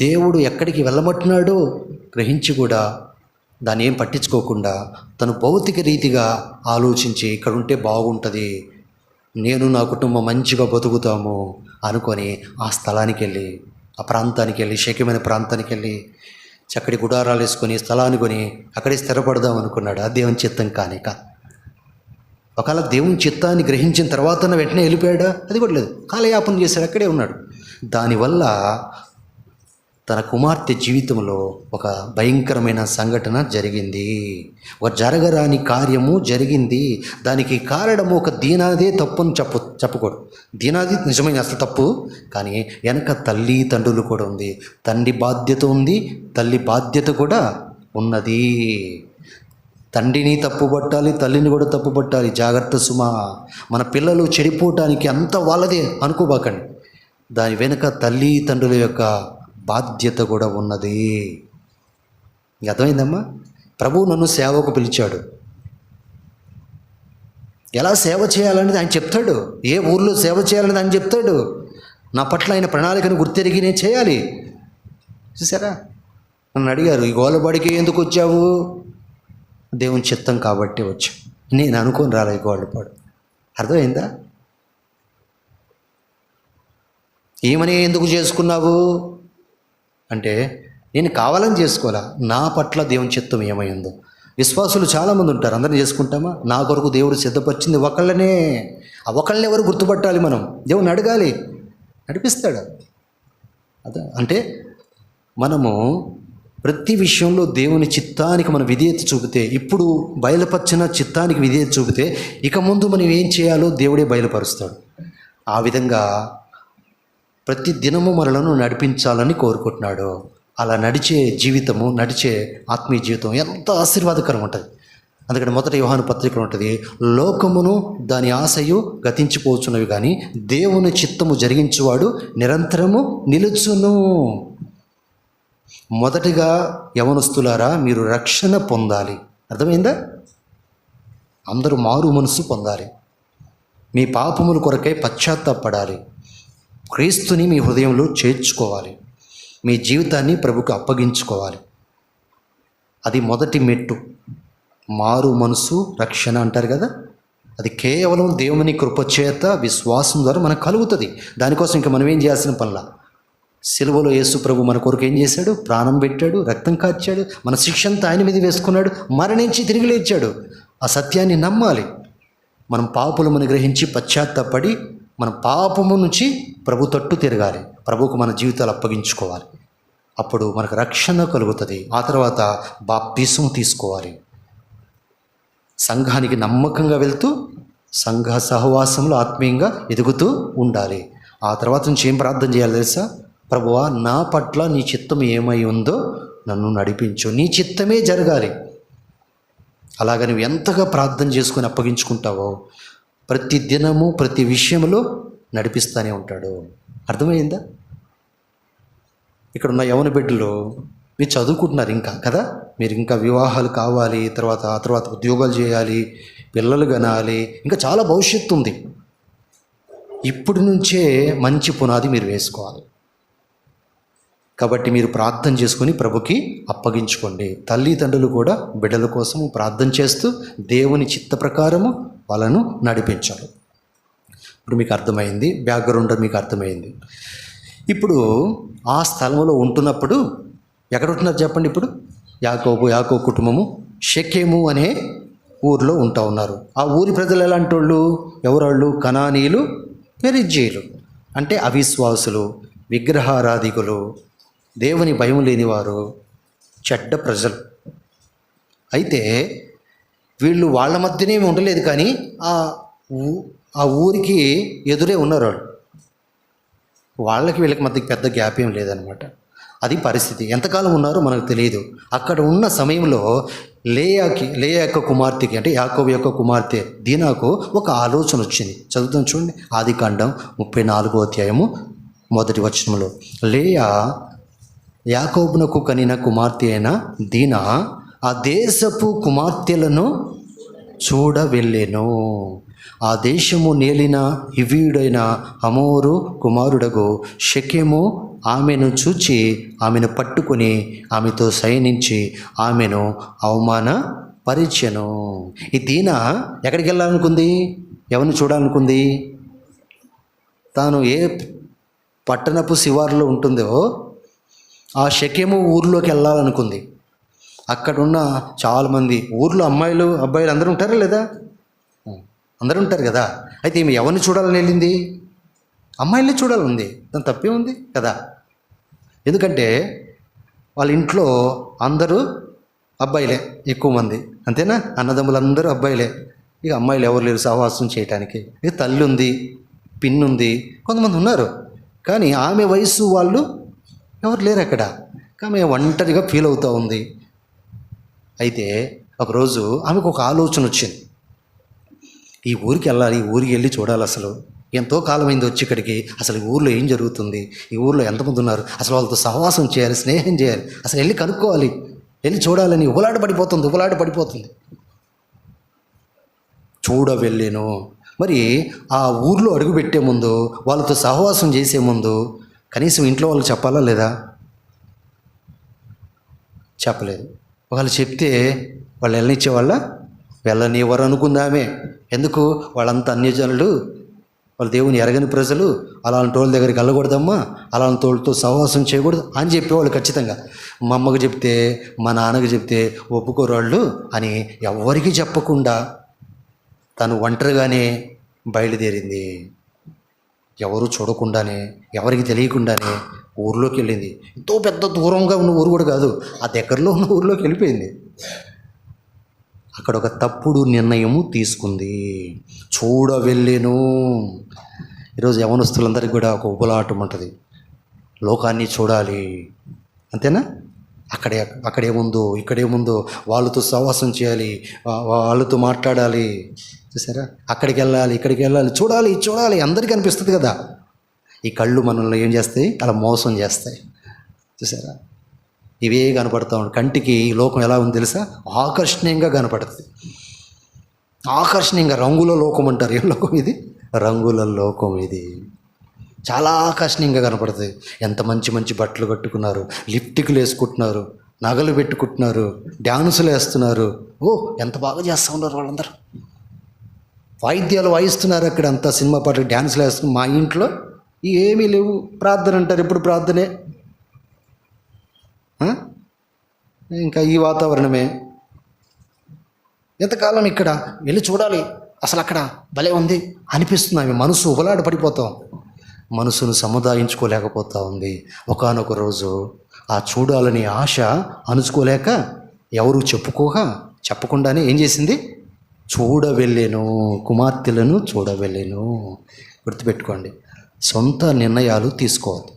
దేవుడు ఎక్కడికి వెళ్ళమంటున్నాడో గ్రహించి కూడా దాన్ని ఏం పట్టించుకోకుండా తను భౌతిక రీతిగా ఆలోచించి ఇక్కడ ఉంటే బాగుంటుంది, నేను నా కుటుంబం మంచిగా బతుకుతాము అనుకొని ఆ స్థలానికి వెళ్ళి, ఆ ప్రాంతానికి వెళ్ళి, శక్యమైన ప్రాంతానికి వెళ్ళి చక్కటి గుడారాలు వేసుకొని స్థలాన్ని కొని అక్కడే స్థిరపడదాం అనుకున్నాడు. ఆ దేవుని చిత్తం కానిక. ఒకవేళ దేవుని చిత్తాన్ని గ్రహించిన తర్వాత వెంటనే వెళ్ళిపోయాడా? అది కూడా లేదు. కాలయాపన చేశాడు, అక్కడే ఉన్నాడు. దానివల్ల తన కుమార్తె జీవితంలో ఒక భయంకరమైన సంఘటన జరిగింది. ఒక జరగరాని కార్యము జరిగింది. దానికి కారణము ఒక దీనాదే తప్పు అని చెప్పకూడదు. దీనాది నిజమైన అసలు తప్పు, కానీ వెనక తల్లి తండ్రులు కూడా ఉంది, తండ్రి బాధ్యత ఉంది, తల్లి బాధ్యత కూడా ఉన్నది. తండ్రిని తప్పుపట్టాలి, తల్లిని కూడా తప్పుపట్టాలి. జాగ్రత్త సుమా. మన పిల్లలు చెడిపోవటానికి అంత వాళ్ళదే అనుకోబాకండి. దాని వెనుక తల్లి తండ్రుల యొక్క బాధ్యత కూడా ఉన్నది. అర్థమైందమ్మా? ప్రభువు నన్ను సేవకు పిలిచాడు. ఎలా సేవ చేయాలనేది ఆయన చెప్తాడు. ఏ ఊర్లో సేవ చేయాలనేది ఆయన చెప్తాడు. నా పట్ల ఆయన ప్రణాళికను గుర్తెరిగి నేను చేయాలి. చూసారా, నన్ను అడిగారు, ఈ గోలబడికి ఎందుకు వచ్చావు? దేవుని చిత్తం కాబట్టి వచ్చా. నేను అనుకోని రాలే గోలపాడు. అర్థమైందా? ఏమని ఎందుకు చేసుకున్నావు అంటే, నేను కావాలని చేసుకోవాలా, నా పట్ల దేవుని చిత్తం ఏమైందో. విశ్వాసులు చాలామంది ఉంటారు, అందరిని చేసుకుంటామా? నా కొరకు దేవుడు సిద్ధపరిచింది ఒకళ్ళనే. ఆ ఒకళ్ళని ఎవరు గుర్తుపట్టాలి? మనం దేవుని అడగాలి, నడిపిస్తాడు. అదే అంటే మనము ప్రతి విషయంలో దేవుని చిత్తానికి మనం విధేయత చూపితే, ఇప్పుడు బయలుపరిచిన చిత్తానికి విధేయత చూపితే, ఇక ముందు మనం ఏం చేయాలో దేవుడే బయలుపరుస్తాడు. ఆ విధంగా ప్రతి దినము మనలను నడిపించాలని కోరుకుంటున్నాడు. అలా నడిచే జీవితము, నడిచే ఆత్మీయ జీవితం ఎంత ఆశీర్వాదకరం ఉంటుంది. అందుకని మొదటి యోహాను పత్రిక ఉంటుంది, లోకమును దాని ఆశయు గతించిపోతున్నవి కానీ దేవుని చిత్తము జరిగించువాడు నిరంతరము నిలుచును. మొదటిగా యవనస్తులారా, మీరు రక్షణ పొందాలి. అర్థమైందా? అందరూ మారు మనసు పొందాలి. మీ పాపముల కొరకై పశ్చాత్తాపడాలి. క్రీస్తుని మీ హృదయంలో చేర్చుకోవాలి. మీ జీవితాన్ని ప్రభుకు అప్పగించుకోవాలి. అది మొదటి మెట్టు. మారు మనసు రక్షణ అంటారు కదా, అది కేవలం దేవుని కృపచేత విశ్వాసం ద్వారా మనకు కలుగుతుంది. దానికోసం ఇంకా మనం ఏం చేయాల్సిన పనిలా. సిలువలో యేసు ప్రభు మన కొరకు ఏం చేశాడు? ప్రాణం పెట్టాడు, రక్తం కార్చాడు, మన శిక్ష అంతా ఆయన మీద వేసుకున్నాడు, మరణించి తిరిగి లేచాడు. ఆ సత్యాన్ని నమ్మాలి. మనం పాపులమని గ్రహించి పశ్చాత్తాపడి మన పాపము నుంచి ప్రభు తట్టు తిరగాలి. ప్రభువుకు మన జీవితాలు అప్పగించుకోవాలి. అప్పుడు మనకు రక్షణ కలుగుతుంది. ఆ తర్వాత బాప్తిసం తీసుకోవాలి. సంఘానికి నమ్మకంగా వెళ్తూ సంఘ సహవాసంలో ఆత్మీయంగా ఎదుగుతూ ఉండాలి. ఆ తర్వాత నుంచి ఏం ప్రార్థన చేయాలి తెలుసా? ప్రభువా, నా పట్ల నీ చిత్తం ఏమై ఉందో నన్ను నడిపించు. నీ చిత్తమే జరగాలి. అలాగ నువ్వు ఎంతగా ప్రార్థన చేసుకొని అప్పగించుకుంటావో ప్రతి దినము ప్రతి విషయంలో నడిపిస్తూనే ఉంటాడు. అర్థమైందా? ఇక్కడ ఉన్న యవన బిడ్డలు మీరు చదువుకుంటున్నారు ఇంకా కదా, మీరు ఇంకా వివాహాలు కావాలి, ఆ తర్వాత ఉద్యోగాలు చేయాలి, పిల్లలు కనాలి, ఇంకా చాలా భవిష్యత్తు ఉంది. ఇప్పటి నుంచే మంచి పునాది మీరు వేసుకోవాలి. కాబట్టి మీరు ప్రార్థన చేసుకొని ప్రభుకి అప్పగించుకోండి. తల్లిదండ్రులు కూడా బిడ్డల కోసం ప్రార్థన చేస్తూ దేవుని చిత్త ప్రకారము వాళ్ళను నడిపించాలి. ఇప్పుడు మీకు అర్థమైంది, బ్యాక్గ్రౌండ్ మీకు అర్థమైంది. ఇప్పుడు ఆ స్థలంలో ఉంటున్నప్పుడు ఎక్కడ ఉంటున్నారు చెప్పండి? ఇప్పుడు యాకోబు కుటుంబము షెకెము అనే ఊరిలో ఉంటా ఉన్నారు. ఆ ఊరి ప్రజలు ఎలాంటి వాళ్ళు? ఎవరాళ్ళు? కనానీయులు, పెరిజ్జీయులు. అంటే అవిశ్వాసులు, విగ్రహారాధికులు, దేవుని భయం లేనివారు, చెడ్డ ప్రజలు. అయితే వీళ్ళు వాళ్ళ మధ్యనే ఉండలేదు, కానీ ఆ ఊరికి ఎదురే ఉన్నారు వాళ్ళు. వాళ్ళకి వీళ్ళకి మధ్య పెద్ద గ్యాప్ ఏం లేదనమాట. అది పరిస్థితి. ఎంతకాలం ఉన్నారో మనకు తెలియదు. అక్కడ ఉన్న సమయంలో లేయా యొక్క కుమార్తెకి, అంటే యాకోబు యొక్క కుమార్తె దీనాకు ఒక ఆలోచన వచ్చింది. చదువుతాం చూడండి, ఆదికాండం 34వ అధ్యాయము 1వ వచనంలో. లేయా యాకోబునకు కనిన కుమార్తె అయిన దీనా ఆ దేశపు కుమార్తెలను చూడ వెళ్ళెను. ఆ దేశము నేలిన హివ్వీయుడైన హమోరు కుమారుడగు షెకెము ఆమెను చూచి ఆమెను పట్టుకొని ఆమెతో శయనించి ఆమెను అవమానపరిచెను. ఈ దీనా ఎక్కడికి వెళ్ళాలనుకుంది? ఎవరిని చూడాలనుకుంది? తాను ఏ పట్టణపు శివారులో ఉంటుందో ఆ షెకెము ఊర్లోకి వెళ్ళాలనుకుంది. అక్కడున్న చాలామంది ఊర్లో అమ్మాయిలు అబ్బాయిలు అందరూ ఉంటారా లేదా? అందరూ ఉంటారు కదా. అయితే ఈమె ఎవరిని చూడాలని వెళ్ళింది? అమ్మాయిల్ని చూడాలని. దాని తప్పే ఉంది కదా. ఎందుకంటే వాళ్ళ ఇంట్లో అందరూ అబ్బాయిలే, ఎక్కువ మంది, అంతేనా? అన్నదమ్ములందరూ అబ్బాయిలే. ఇక అమ్మాయిలు ఎవరు లేరు సహవాసం చేయటానికి. ఇక తల్లి ఉంది, పిన్ని ఉంది, కొంతమంది ఉన్నారు. కానీ ఆమె వయసు వాళ్ళు ఎవరు లేరు అక్కడ. ఆమె ఒంటరిగా ఫీల్ అవుతూ ఉంది. అయితే ఒకరోజు ఆమెకు ఒక ఆలోచన వచ్చింది. ఈ ఊరికి వెళ్ళాలి, ఈ ఊరికి వెళ్ళి చూడాలి. అసలు ఎంతో కాలమైంది వచ్చి ఇక్కడికి. అసలు ఈ ఊర్లో ఏం జరుగుతుంది, ఈ ఊర్లో ఎంతమంది ఉన్నారు, అసలు వాళ్ళతో సహవాసం చేయాలి, స్నేహం చేయాలి, అసలు వెళ్ళి కనుక్కోవాలి. వెళ్ళి చూడాలని ఉబలాట పడిపోతుంది. చూడ వెళ్ళాను. మరి ఆ ఊర్లో అడుగుపెట్టే ముందు, వాళ్ళతో సహవాసం చేసే ముందు కనీసం ఇంట్లో వాళ్ళకి చెప్పాలా లేదా? చెప్పలేదు. వాళ్ళు చెప్తే వాళ్ళు వెళ్ళనిచ్చేవాళ్ళ? వెళ్ళనివ్వరు అనుకుందామే. ఎందుకు? వాళ్ళంతా అన్యజనులు, వాళ్ళ దేవుని ఎరగని ప్రజలు, అలాంటి వాళ్ళ దగ్గరికి వెళ్ళకూడదమ్మా, అలాంటి వాళ్ళతో సహవాసం చేయకూడదు అని చెప్పేవాళ్ళు ఖచ్చితంగా. మా అమ్మకు చెప్తే, మా నాన్నకు చెప్తే ఒప్పుకోరాళ్ళు అని ఎవరికి చెప్పకుండా తను ఒంటరిగానే బయలుదేరింది. ఎవరు చూడకుండానే, ఎవరికి తెలియకుండానే ఊర్లోకి వెళ్ళింది. ఎంతో పెద్ద దూరంగా ఉన్న ఊరు కూడా కాదు, ఆ దగ్గరలో ఉన్న ఊర్లోకి వెళ్ళిపోయింది. అక్కడ ఒక తప్పుడు నిర్ణయము తీసుకుంది. చూడ వెళ్ళెను. ఈరోజు యవనస్తులందరికీ కూడా ఒక ఉబలాటం ఉంటుంది. లోకాన్ని చూడాలి, అంతేనా? అక్కడేముందో ఇక్కడేముందో, వాళ్ళతో సహవాసం చేయాలి, వాళ్ళతో మాట్లాడాలి. చూసారా? అక్కడికి వెళ్ళాలి, ఇక్కడికి వెళ్ళాలి, చూడాలి అందరికీ అనిపిస్తుంది కదా. ఈ కళ్ళు మనల్ని ఏం చేస్తాయి? అలా మోసం చేస్తాయి. చూసారా? ఇవే కనపడతా ఉంటాయి. కంటికి ఈ లోకం ఎలా ఉంది తెలుసా? ఆకర్షణీయంగా కనపడుతుంది. ఆకర్షణీయంగా, రంగుల లోకం అంటారు. ఏ లోకం ఇది? రంగుల లోకం ఇది. చాలా ఆకర్షణీయంగా కనపడుతుంది. ఎంత మంచి మంచి బట్టలు కట్టుకున్నారు, లిప్టిక్లు వేసుకుంటున్నారు, నగలు పెట్టుకుంటున్నారు, డ్యాన్సులు వేస్తున్నారు. ఓ ఎంత బాగా చేస్తూ ఉన్నారు వాళ్ళందరూ. వాయిద్యాలు వాయిస్తున్నారు అక్కడ, అంతా సినిమా పాటలు డ్యాన్సులు వేస్తున్నారు. మా ఇంట్లో ఏమీ లేవు. ప్రార్థన అంటారు, ఎప్పుడు ప్రార్థనే. ఇంకా ఈ వాతావరణమే. ఎంతకాలం ఇక్కడ వెళ్ళి చూడాలి, అసలు అక్కడ భలే ఉంది అనిపిస్తుంది. ఆమె మనసు ఉబలాట పడిపోతాం, మనసును సముదాయించుకోలేకపోతా ఉంది. ఒకానొక రోజు ఆ చూడాలని ఆశ అణుచుకోలేక, ఎవరు చెప్పకుండానే ఏం చేసింది? చూడ వెళ్ళాను, కుమార్తెలను చూడ వెళ్ళాను. గుర్తుపెట్టుకోండి, సొంత నిర్ణయాలు తీసుకోవద్దు,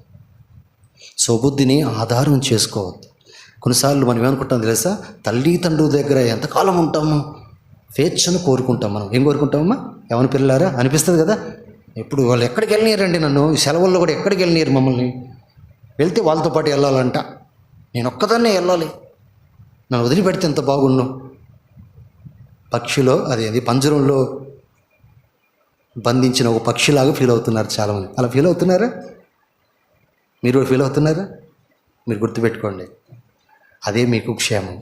స్వబుద్ధిని ఆధారం చేసుకోవద్దు. కొన్నిసార్లు మనం ఏమనుకుంటాం తెలుసా? తల్లిదండ్రుల దగ్గర ఎంతకాలం ఉంటాము? స్వేచ్ఛను కోరుకుంటాం. మనం ఏం కోరుకుంటామమ్మా? ఎవరి పిల్లారా అనిపిస్తుంది కదా. ఎప్పుడు వాళ్ళు ఎక్కడికి వెళ్ళనియరండి నన్ను, ఈ సెలవుల్లో కూడా ఎక్కడికి వెళ్ళనియరు మమ్మల్ని. వెళ్తే వాళ్ళతో పాటు వెళ్ళాలంట, నేను ఒక్కదాన్నే వెళ్ళాలి, నన్ను వదిలిపెడితే ఎంత బాగున్ను. పక్షిలో అది పంజరంలో బంధించిన ఒక పక్షిలాగా ఫీల్ అవుతున్నారు చాలామంది. అలా ఫీల్ అవుతున్నారా? మీరు ఫీల్ అవుతున్నారా? మీరు గుర్తుపెట్టుకోండి, అదే మీకు క్షేమం.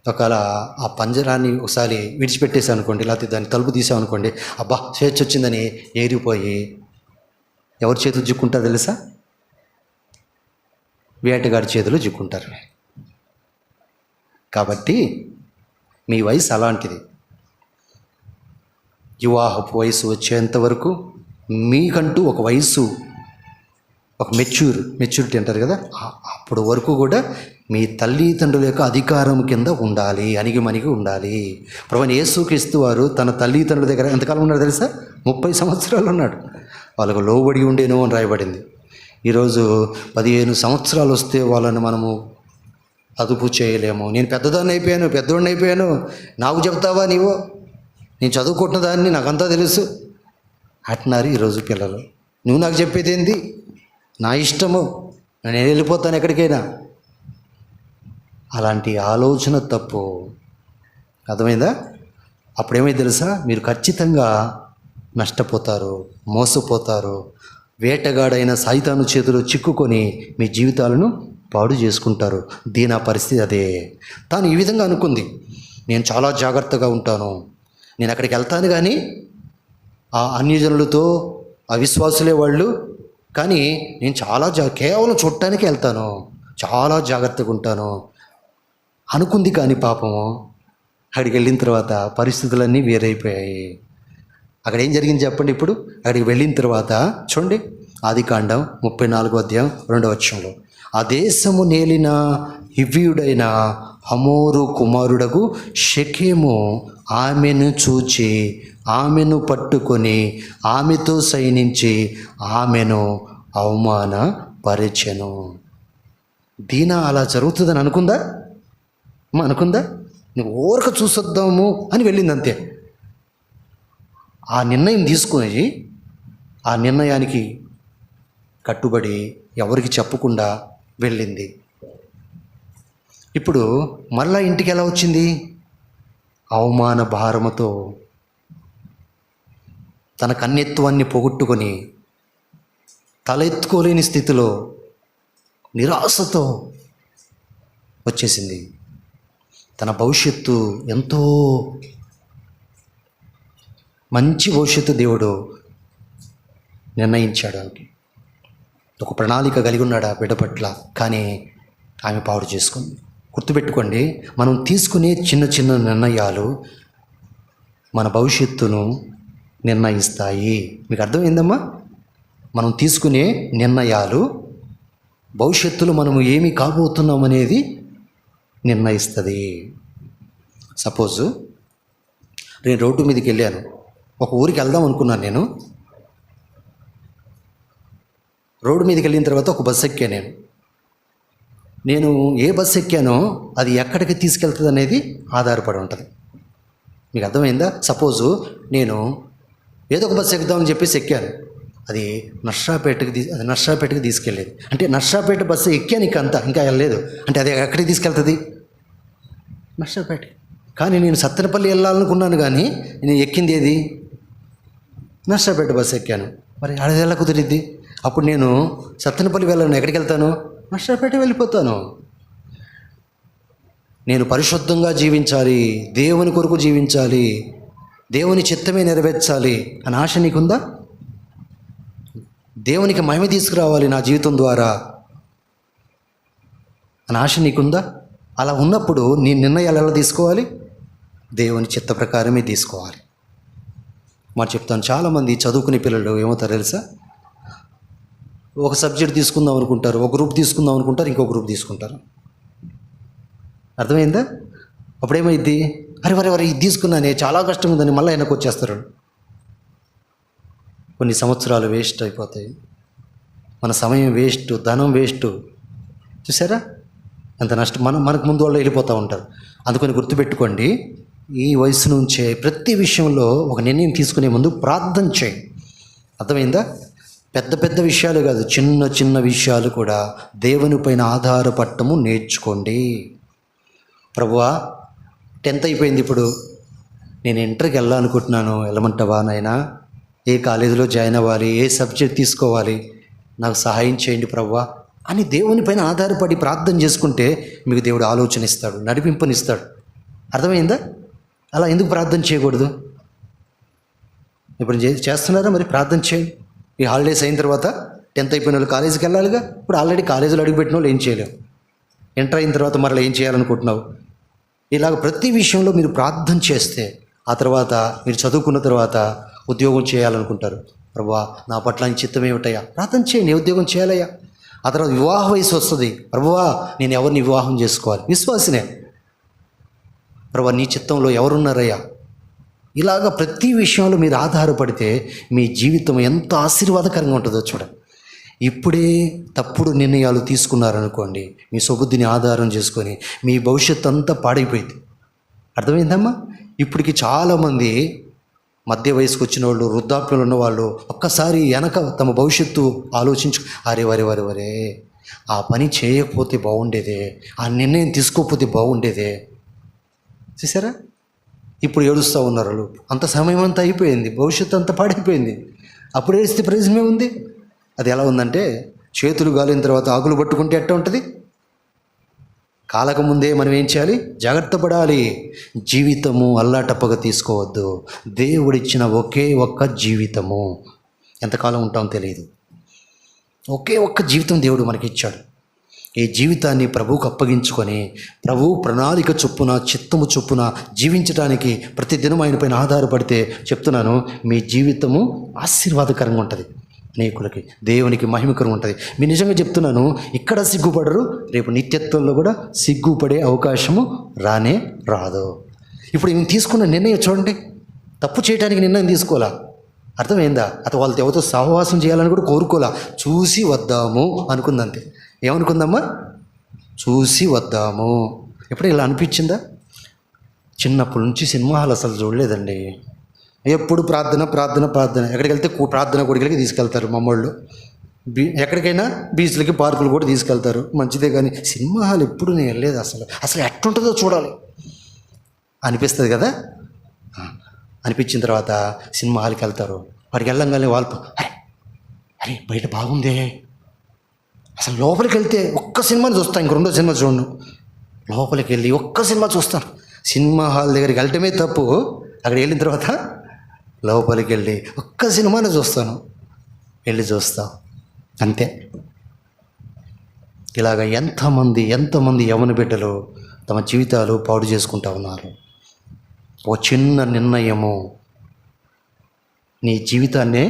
ఒకవేళ ఆ పంజరాన్ని ఒకసారి విడిచిపెట్టేసాం అనుకోండి, లేకపోతే దాన్ని తలుపు తీసాం అనుకోండి, అబ్బా స్వేచ్ఛ వచ్చిందని ఏరిపోయి ఎవరి చేతులు చిక్కుంటారు తెలుసా? వేటగాడి చేతులు చిక్కుంటారు. కాబట్టి మీ వయసు అలాంటిది. వివాహపు వయసు వచ్చేంత వరకు మీకంటూ ఒక వయసు, ఒక మెచ్యూరిటీ అంటారు కదా, అప్పుడు వరకు కూడా మీ తల్లిదండ్రుల యొక్క అధికారం కింద ఉండాలి, అణిగిమణిగి ఉండాలి. ప్రభువైన యేసుక్రీస్తు వారు తన తల్లిదండ్రుల దగ్గర ఎంతకాలం ఉన్నాడు తెలుసా? 30 సంవత్సరాలు ఉన్నాడు. వాళ్ళకు లోబడి ఉండేను అని రాయబడింది. ఈరోజు 15 సంవత్సరాలు వస్తే వాళ్ళని మనము అదుపు చేయలేము. నేను పెద్దోడిని అయిపోయాను, నాకు చెప్తావా నీవు? నేను చదువుకుంటున్న దాన్ని నాకంతా తెలుసు అంటున్నారు ఈరోజు పిల్లలు. నువ్వు నాకు చెప్పేది ఏంది? నా ఇష్టము, నేను వెళ్ళిపోతాను ఎక్కడికైనా. అలాంటి ఆలోచన తప్పు. అర్థమైందా? అప్పుడేమైంది తెలుసా? మీరు ఖచ్చితంగా నష్టపోతారు, మోసపోతారు. వేటగాడైన సైతాను చేతిలో చిక్కుకొని మీ జీవితాలను పాడు చేసుకుంటారు. దీని పరిస్థితి అదే. తాను ఈ విధంగా అనుకుంది, నేను చాలా జాగ్రత్తగా ఉంటాను, నేను అక్కడికి వెళ్తాను కానీ ఆ అన్యజనులతో అవిశ్వాసులే వాళ్ళు, కానీ నేను చాలా కేవలం చూడటానికి వెళ్తాను, చాలా జాగ్రత్తగా ఉంటాను అనుకుంది. కానీ పాపము అక్కడికి వెళ్ళిన తర్వాత పరిస్థితులన్నీ వేరైపోయాయి. అక్కడ ఏం జరిగింది చెప్పండి. ఇప్పుడు అక్కడికి వెళ్ళిన తర్వాత చూడండి, ఆదికాండం 34వ అధ్యాయం 2వ వచనంలో, ఆ దేశము నేలిన హివ్వీయుడైన హమోరు కుమారుడగు షెకెము ఆమెను చూచి ఆమెను పట్టుకొని ఆమెతో సైనించి ఆమెను అవమానపరిచెను. దీనా అలా జరుగుతుందని అనుకుందా? నువ్వు ఊరక చూసొద్దాము అని వెళ్ళింది అంతే. ఆ నిర్ణయం తీసుకుని, ఆ నిర్ణయానికి కట్టుబడి ఎవరికి చెప్పకుండా వెళ్ళింది. ఇప్పుడు మరలా ఇంటికి ఎలా వచ్చింది? అవమాన భారముతో, తన కన్యత్వాన్ని పోగొట్టుకొని తలెత్తుకోలేని స్థితిలో నిరాశతో వచ్చేసింది. తన భవిష్యత్తు ఎంతో మంచి భవిష్యత్తు దేవుడు నిర్ణయించాడు. ఆమెకి ఒక ప్రణాళిక కలిగి ఉన్నాడు ఆ బిడ్డ పట్ల, కానీ ఆమె పాడు చేసుకుంది. గుర్తుపెట్టుకోండి, మనం తీసుకునే చిన్న చిన్న నిర్ణయాలు మన భవిష్యత్తును నిర్ణయిస్తాయి. మీకు అర్థమైందమ్మా? మనం తీసుకునే నిర్ణయాలు భవిష్యత్తులో మనము ఏమి కాబోతున్నాం అనేది నిర్ణయిస్తుంది. సపోజు నేను రోడ్డు మీదకి వెళ్ళాను, ఒక ఊరికి వెళ్దాం అనుకున్నాను. రోడ్డు మీదకి వెళ్ళిన తర్వాత ఒక బస్సు ఎక్కాను. నేను ఏ బస్సు ఎక్కానో అది ఎక్కడికి తీసుకెళ్తుంది అనేది ఆధారపడి ఉంటుంది. మీకు అర్థమైందా? సపోజు నేను ఏదో ఒక బస్సు ఎక్కుదామని చెప్పేసి ఎక్కాను, అది నర్సాపేటకి తీసుకెళ్ళేది. అంటే నర్సాపేట బస్సు ఎక్కాను, ఇంకా వెళ్ళలేదు అంటే అది ఎక్కడికి తీసుకెళ్తుంది? నర్సాపేటకి. కానీ నేను సత్తెనపల్లి వెళ్ళాలనుకున్నాను, కానీ నేను ఎక్కింది ఏది? నర్సాపేట బస్సు ఎక్కాను. మరి అది ఎలా కుదిరిద్ది? అప్పుడు నేను సత్తెనపల్లి వెళ్ళను, ఎక్కడికి వెళ్తాను? నర్సాపేట వెళ్ళిపోతాను. నేను పరిశుద్ధంగా జీవించాలి, దేవుని కొరకు జీవించాలి, దేవుని చిత్తమే నెరవేర్చాలి అని ఆశ నీకుందా? దేవునికి మహిమ తీసుకురావాలి నా జీవితం ద్వారా అని ఆశ నీకుందా? అలా ఉన్నప్పుడు నీ నిర్ణయాలు ఎలా తీసుకోవాలి? దేవుని చిత్త ప్రకారమే తీసుకోవాలి. మరి చెప్తాను, చాలామంది చదువుకునే పిల్లలు ఏమవుతారు తెలుసా? ఒక సబ్జెక్ట్ తీసుకుందాం అనుకుంటారు, ఒక గ్రూప్ తీసుకుందాం అనుకుంటారు, ఇంకో గ్రూప్ తీసుకుంటారు. అర్థమైందా? అప్పుడేమైద్ది? అరే ఇది తీసుకున్నానే, చాలా కష్టం ఉందని మళ్ళీ వెనక్కి వచ్చేస్తారు. కొన్ని సంవత్సరాలు వేస్ట్ అయిపోతాయి, మన సమయం వేస్ట్, ధనం వేస్ట్. చూసారా ఎంత నష్టం? మనకు ముందు వాళ్ళు వెళ్ళిపోతూ ఉంటారు. అందుకని గుర్తుపెట్టుకోండి, ఈ వయసు నుంచే ప్రతి విషయంలో ఒక నిర్ణయం తీసుకునే ముందు ప్రార్థన చేయి. అర్థమైందా? పెద్ద పెద్ద విషయాలు కాదు, చిన్న చిన్న విషయాలు కూడా దేవునిపైన ఆధారపడటము నేర్చుకోండి. ప్రభువా 10th అయిపోయింది, ఇప్పుడు నేను ఇంటర్కి వెళ్ళాలనుకుంటున్నాను, వెళ్ళమంటావా నాయనా? ఏ కాలేజీలో జాయిన్ అవ్వాలి, ఏ సబ్జెక్ట్ తీసుకోవాలి, నాకు సహాయం చేయండి ప్రభువా అని దేవునిపైన ఆధారపడి ప్రార్థన చేసుకుంటే మీకు దేవుడు ఆలోచన ఇస్తాడు, నడిపింపనిస్తాడు. అర్థమైందా? అలా ఎందుకు ప్రార్థన చేయకూడదు? ఇప్పుడు చేస్తున్నారా? మరి ప్రార్థన చేయండి. ఈ హాలిడేస్ అయిన తర్వాత 10th అయిపోయిన వాళ్ళు కాలేజీకి వెళ్ళాలిగా. ఇప్పుడు ఆల్రెడీ కాలేజీలో అడుగుపెట్టిన వాళ్ళు ఏం చేయలేవు. ఇంటర్ అయిన తర్వాత మరలా ఏం చేయాలనుకుంటున్నావు? ఇలాగ ప్రతి విషయంలో మీరు ప్రార్థన చేస్తే ఆ తర్వాత మీరు చదువుకున్న తర్వాత ఉద్యోగం చేయాలనుకుంటారు. ప్రభువా నా పట్ల నీ చిత్తం ఏమిటయ్యా? ప్రార్థన చేయండి, ఉద్యోగం చేయాలయ్యా. ఆ తర్వాత వివాహ వయసు వస్తుంది. ప్రభువా నేను ఎవరిని వివాహం చేసుకోవాలి? విశ్వాసినే. ప్రభువా నీ చిత్తంలో ఎవరున్నారయ్యా? ఇలాగ ప్రతి విషయంలో మీరు ఆధారపడితే మీ జీవితం ఎంత ఆశీర్వాదకరంగా ఉంటుందో చూడండి. ఇప్పుడే తప్పుడు నిర్ణయాలు తీసుకున్నారనుకోండి, మీ సుబుద్ధిని ఆధారం చేసుకొని మీ భవిష్యత్తు అంతా పాడైపోయింది. అర్థమైందమ్మా? ఇప్పటికి చాలామంది మధ్య వయసుకు వచ్చిన వాళ్ళు, వృద్ధాప్యంలో ఉన్న వాళ్ళు ఒక్కసారి వెనక తమ భవిష్యత్తు ఆలోచించు, వరే ఆ పని చేయకపోతే బాగుండేదే, ఆ నిర్ణయం తీసుకోకపోతే బాగుండేదే. చూసారా? ఇప్పుడు ఏడుస్తూ ఉన్నారు వాళ్ళు. అంత సమయం అంతా అయిపోయింది, భవిష్యత్తు అంతా పాడైపోయింది. అప్పుడు ఏడిస్తే ప్రయోజనమే ఉంది. అది ఎలా ఉందంటే, చేతులు గాలిన తర్వాత ఆకులు పట్టుకుంటే ఎట్ట ఉంటుంది? కాలకముందే మనం ఏం చేయాలి? జాగ్రత్త పడాలి. జీవితము అల్లాటప్పగా తీసుకోవద్దు. దేవుడిచ్చిన ఒకే ఒక్క జీవితము, ఎంతకాలం ఉంటామో తెలియదు. ఒకే ఒక్క జీవితం దేవుడు మనకిచ్చాడు. ఈ జీవితాన్ని ప్రభువుకు అప్పగించుకొని ప్రభు ప్రణాళిక చొప్పున, చిత్తము చొప్పున జీవించడానికి ప్రతిదినం ఆయన పైన ఆధారపడితే చెప్తున్నాను, మీ జీవితము ఆశీర్వాదకరంగా ఉంటుంది, అనేకులకి దేవునికి మహిమకరంగా ఉంటుంది. మీరు నిజంగా చెప్తున్నాను, ఇక్కడ సిగ్గుపడరు, రేపు నిత్యత్వంలో కూడా సిగ్గుపడే అవకాశము రానే రాదు. ఇప్పుడు నేను తీసుకున్న నిర్ణయం చూడండి, తప్పు చేయడానికి నిర్ణయం తీసుకోవాలా? అర్థమైందా? అతను వాళ్ళతో ఎవరితో సహవాసం చేయాలని కూడా కోరుకోలే, చూసి వద్దాము అనుకుందంతే. ఏమనుకుందమ్మా? చూసి వద్దాము. ఎప్పుడు ఇలా అనిపించిందా? చిన్నప్పటి నుంచి సినిమా హాల్ అసలు చూడలేదండి. ఎప్పుడు ప్రార్థన ప్రార్థన ప్రార్థన. ఎక్కడికి వెళ్తే ప్రార్థన కొడుకులకి తీసుకెళ్తారు మమ్మోళ్ళు. ఎక్కడికైనా బీచ్లకి పార్కులు కూడా తీసుకెళ్తారు, మంచిదే. కానీ సినిమా హాల్ ఎప్పుడు నేను వెళ్ళలేదు. అసలు ఎట్టుంటుందో చూడాలి అనిపిస్తుంది కదా. అనిపించిన తర్వాత సినిమా హాల్కి వెళ్తారు. వాడికి వెళ్ళంగానే వాళ్ళు అరే అరే బయట బాగుందే, అసలు లోపలికి వెళ్తే ఒక్క సినిమాని చూస్తాను, ఇంక రెండో సినిమా చూడను. లోపలికి వెళ్ళి ఒక్క సినిమా చూస్తాను. సినిమా హాల్ దగ్గరికి వెళ్ళటమే తప్పు, అక్కడ వెళ్ళిన తర్వాత లోపలికి వెళ్ళి ఒక్క సినిమాని చూస్తాను, వెళ్ళి చూస్తా, అంతే. ఇలాగ ఎంతమంది యవ్వన బిడ్డలు తమ జీవితాలు పాడు చేసుకుంటూ ఉన్నారు. ఓ చిన్న నిర్ణయము నీ జీవితాన్నే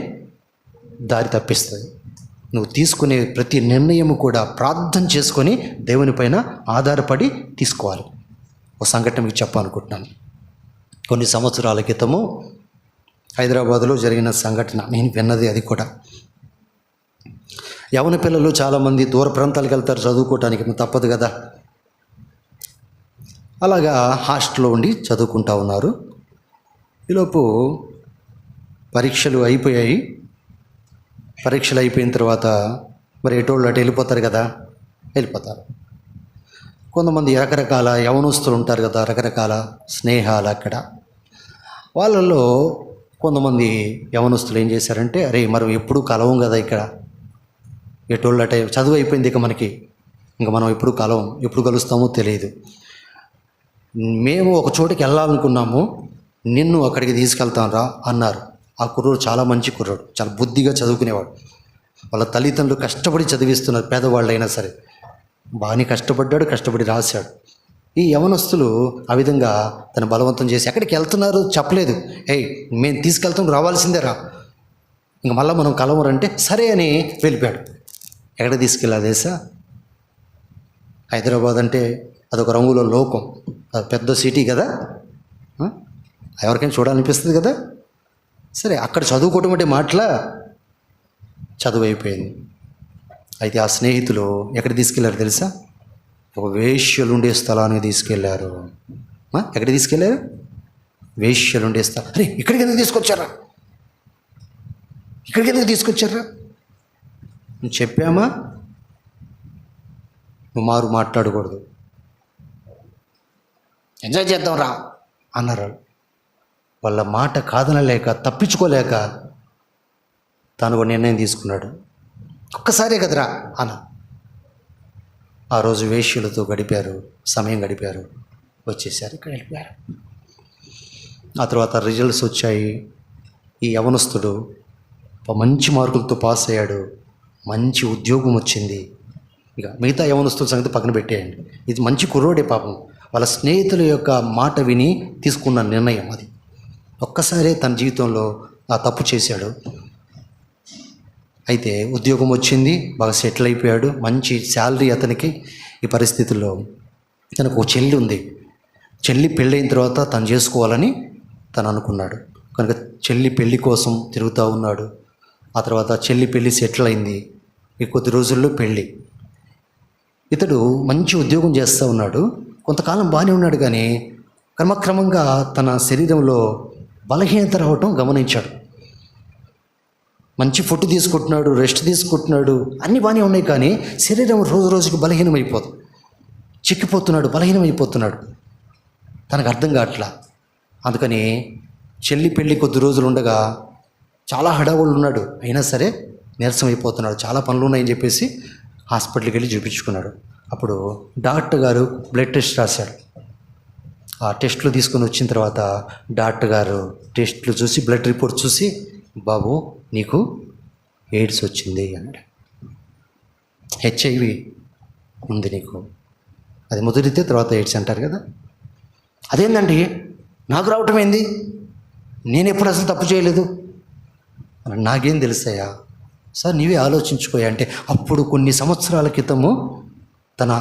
దారి తప్పిస్తుంది. నువ్వు తీసుకునే ప్రతి నిర్ణయము కూడా ప్రార్థన చేసుకొని దేవుని పైన ఆధారపడి తీసుకోవాలి. ఒక సంఘటన మీకు చెప్పాలనుకుంటున్నాను. కొన్ని సంవత్సరాల క్రితము హైదరాబాదులో జరిగిన సంఘటన, నేను విన్నది అది కూడా. యవన పిల్లలు చాలామంది దూర ప్రాంతాలకు వెళ్తారు చదువుకోవటానికి, తప్పదు కదా. అలాగా హాస్టల్లో ఉండి చదువుకుంటా ఉన్నారు. ఈలోపు పరీక్షలు అయిపోయాయి. పరీక్షలు అయిపోయిన తర్వాత మరి ఎటోళ్ళు అటు వెళ్ళిపోతారు కదా, వెళ్ళిపోతారు. కొంతమంది రకరకాల యవనస్తులు ఉంటారు కదా, రకరకాల స్నేహాలు అక్కడ. వాళ్ళల్లో కొంతమంది యవనస్తులు ఏం చేశారంటే, అరే మనం ఎప్పుడూ కలవం కదా ఇక్కడ, ఎటోళ్ళు అటే చదువు అయిపోయింది, ఇక మనకి ఇంకా మనం ఎప్పుడు కలవం, ఎప్పుడు కలుస్తామో తెలియదు. మేము ఒక చోటుకి వెళ్ళాలనుకున్నాము, నిన్ను అక్కడికి తీసుకెళ్తాం రా అన్నారు. ఆ కుర్రోడు చాలా మంచి కుర్రోడు, చాలా బుద్ధిగా చదువుకునేవాడు. వాళ్ళ తల్లిదండ్రులు కష్టపడి చదివిస్తున్నారు, పేదవాళ్ళు అయినా సరే. బాగానే కష్టపడి రాశాడు. ఈ యవనస్తులు ఆ విధంగా తను బలవంతం చేసి ఎక్కడికి వెళ్తున్నారు చెప్పలేదు. ఏయ్ మేము తీసుకెళ్తాం, రావాల్సిందే రా, ఇంక మళ్ళీ మనం కలవరంటే సరే అని వెళ్ళిపోయాడు. ఎక్కడ తీసుకెళ్ళా తెలుసా? హైదరాబాద్ అంటే అదొక రంగులో లోకం, అది పెద్ద సిటీ కదా, ఎవరికైనా చూడాలనిపిస్తుంది కదా. సరే అక్కడ చదువుకోవటం అంటే మాటలా, చదువు అయిపోయింది. అయితే ఆ స్నేహితులు ఎక్కడ తీసుకెళ్లారు తెలుసా? ఒక వేశ్యలు ఉండే స్థలానికి తీసుకెళ్లారు. ఎక్కడికి తీసుకెళ్లారు? వేశ్యలు ఉండే స్థలం. అరే ఇక్కడికి ఎందుకు తీసుకొచ్చారా, ఇక్కడికి ఎందుకు తీసుకొచ్చారా? నువ్వు చెప్పామా? నువ్వు మాట్లాడకూడదు, ఎంజాయ్ చేద్దాం రా అన్నారు. వాళ్ళ మాట కాదనలేక, తప్పించుకోలేక తాను ఒక నిర్ణయం తీసుకున్నాడు. ఒక్కసారే కదరా అన్న. ఆ రోజు వేశ్యలతో గడిపారు, సమయం గడిపారు, వచ్చేసారు, ఇక్కడ వెళ్ళిపోయారు. ఆ తర్వాత రిజల్ట్స్ వచ్చాయి. ఈ యవనస్తుడు మంచి మార్కులతో పాస్ అయ్యాడు, మంచి ఉద్యోగం వచ్చింది. ఇక మిగతా యవనస్తుల సంగతి పక్కన పెట్టేయండి, ఇది మంచి కుర్రోడే పాపం. వాళ్ళ స్నేహితుల యొక్క మాట విని తీసుకున్న నిర్ణయం అది. ఒక్కసారే తన జీవితంలో ఆ తప్పు చేశాడు. అయితే ఉద్యోగం వచ్చింది, బాగా సెటిల్ అయిపోయాడు, మంచి శాలరీ అతనికి. ఈ పరిస్థితుల్లో తనకు ఒక చెల్లి ఉంది. చెల్లి పెళ్ళైన తర్వాత తను చేసుకోవాలని తను అనుకున్నాడు కనుక చెల్లి పెళ్ళి కోసం తిరుగుతూ ఉన్నాడు. ఆ తర్వాత చెల్లి పెళ్ళి సెటిల్ అయింది. ఈ కొద్ది రోజుల్లో పెళ్ళి. ఇతడు మంచి ఉద్యోగం చేస్తూ ఉన్నాడు, కొంతకాలం బాగానే ఉన్నాడు. కానీ క్రమక్రమంగా తన శరీరంలో బలహీనత రావటం గమనించాడు. మంచి ఫుడ్ తీసుకుంటున్నాడు, రెస్ట్ తీసుకుంటున్నాడు, అన్నీ బాగానే ఉన్నాయి. కానీ శరీరం రోజు రోజుకి బలహీనమైపోతుంది, చిక్కిపోతున్నాడు, బలహీనమైపోతున్నాడు. తనకు అర్థం కావట్లా. అందుకని చెల్లి పెళ్ళి కొద్ది రోజులు ఉండగా చాలా హడావుళ్ళు ఉన్నాడు, అయినా సరే నీరసం అయిపోతున్నాడు, చాలా పనులు ఉన్నాయని చెప్పేసి హాస్పిటల్కి వెళ్ళి చూపించుకున్నాడు. అప్పుడు డాక్టర్ గారు బ్లడ్ టెస్ట్ రాశాడు. ఆ టెస్ట్లు తీసుకొని వచ్చిన తర్వాత డాక్టర్ గారు టెస్ట్లు చూసి, బ్లడ్ రిపోర్ట్ చూసి, బాబు నీకు ఎయిడ్స్ వచ్చింది అన్నాడు. హెచ్ఐవి ఉంది నీకు, అది ముదిరితే తర్వాత ఎయిడ్స్ అంటారు కదా. అదేందండి నాకు రావటం ఏంది, నేను ఎప్పుడు అసలు తప్పు చేయలేదు. నాకేం తెలుస్తాయా సార్, నీవే ఆలోచించుకోయా అంటే, అప్పుడు కొన్ని సంవత్సరాల క్రితము తన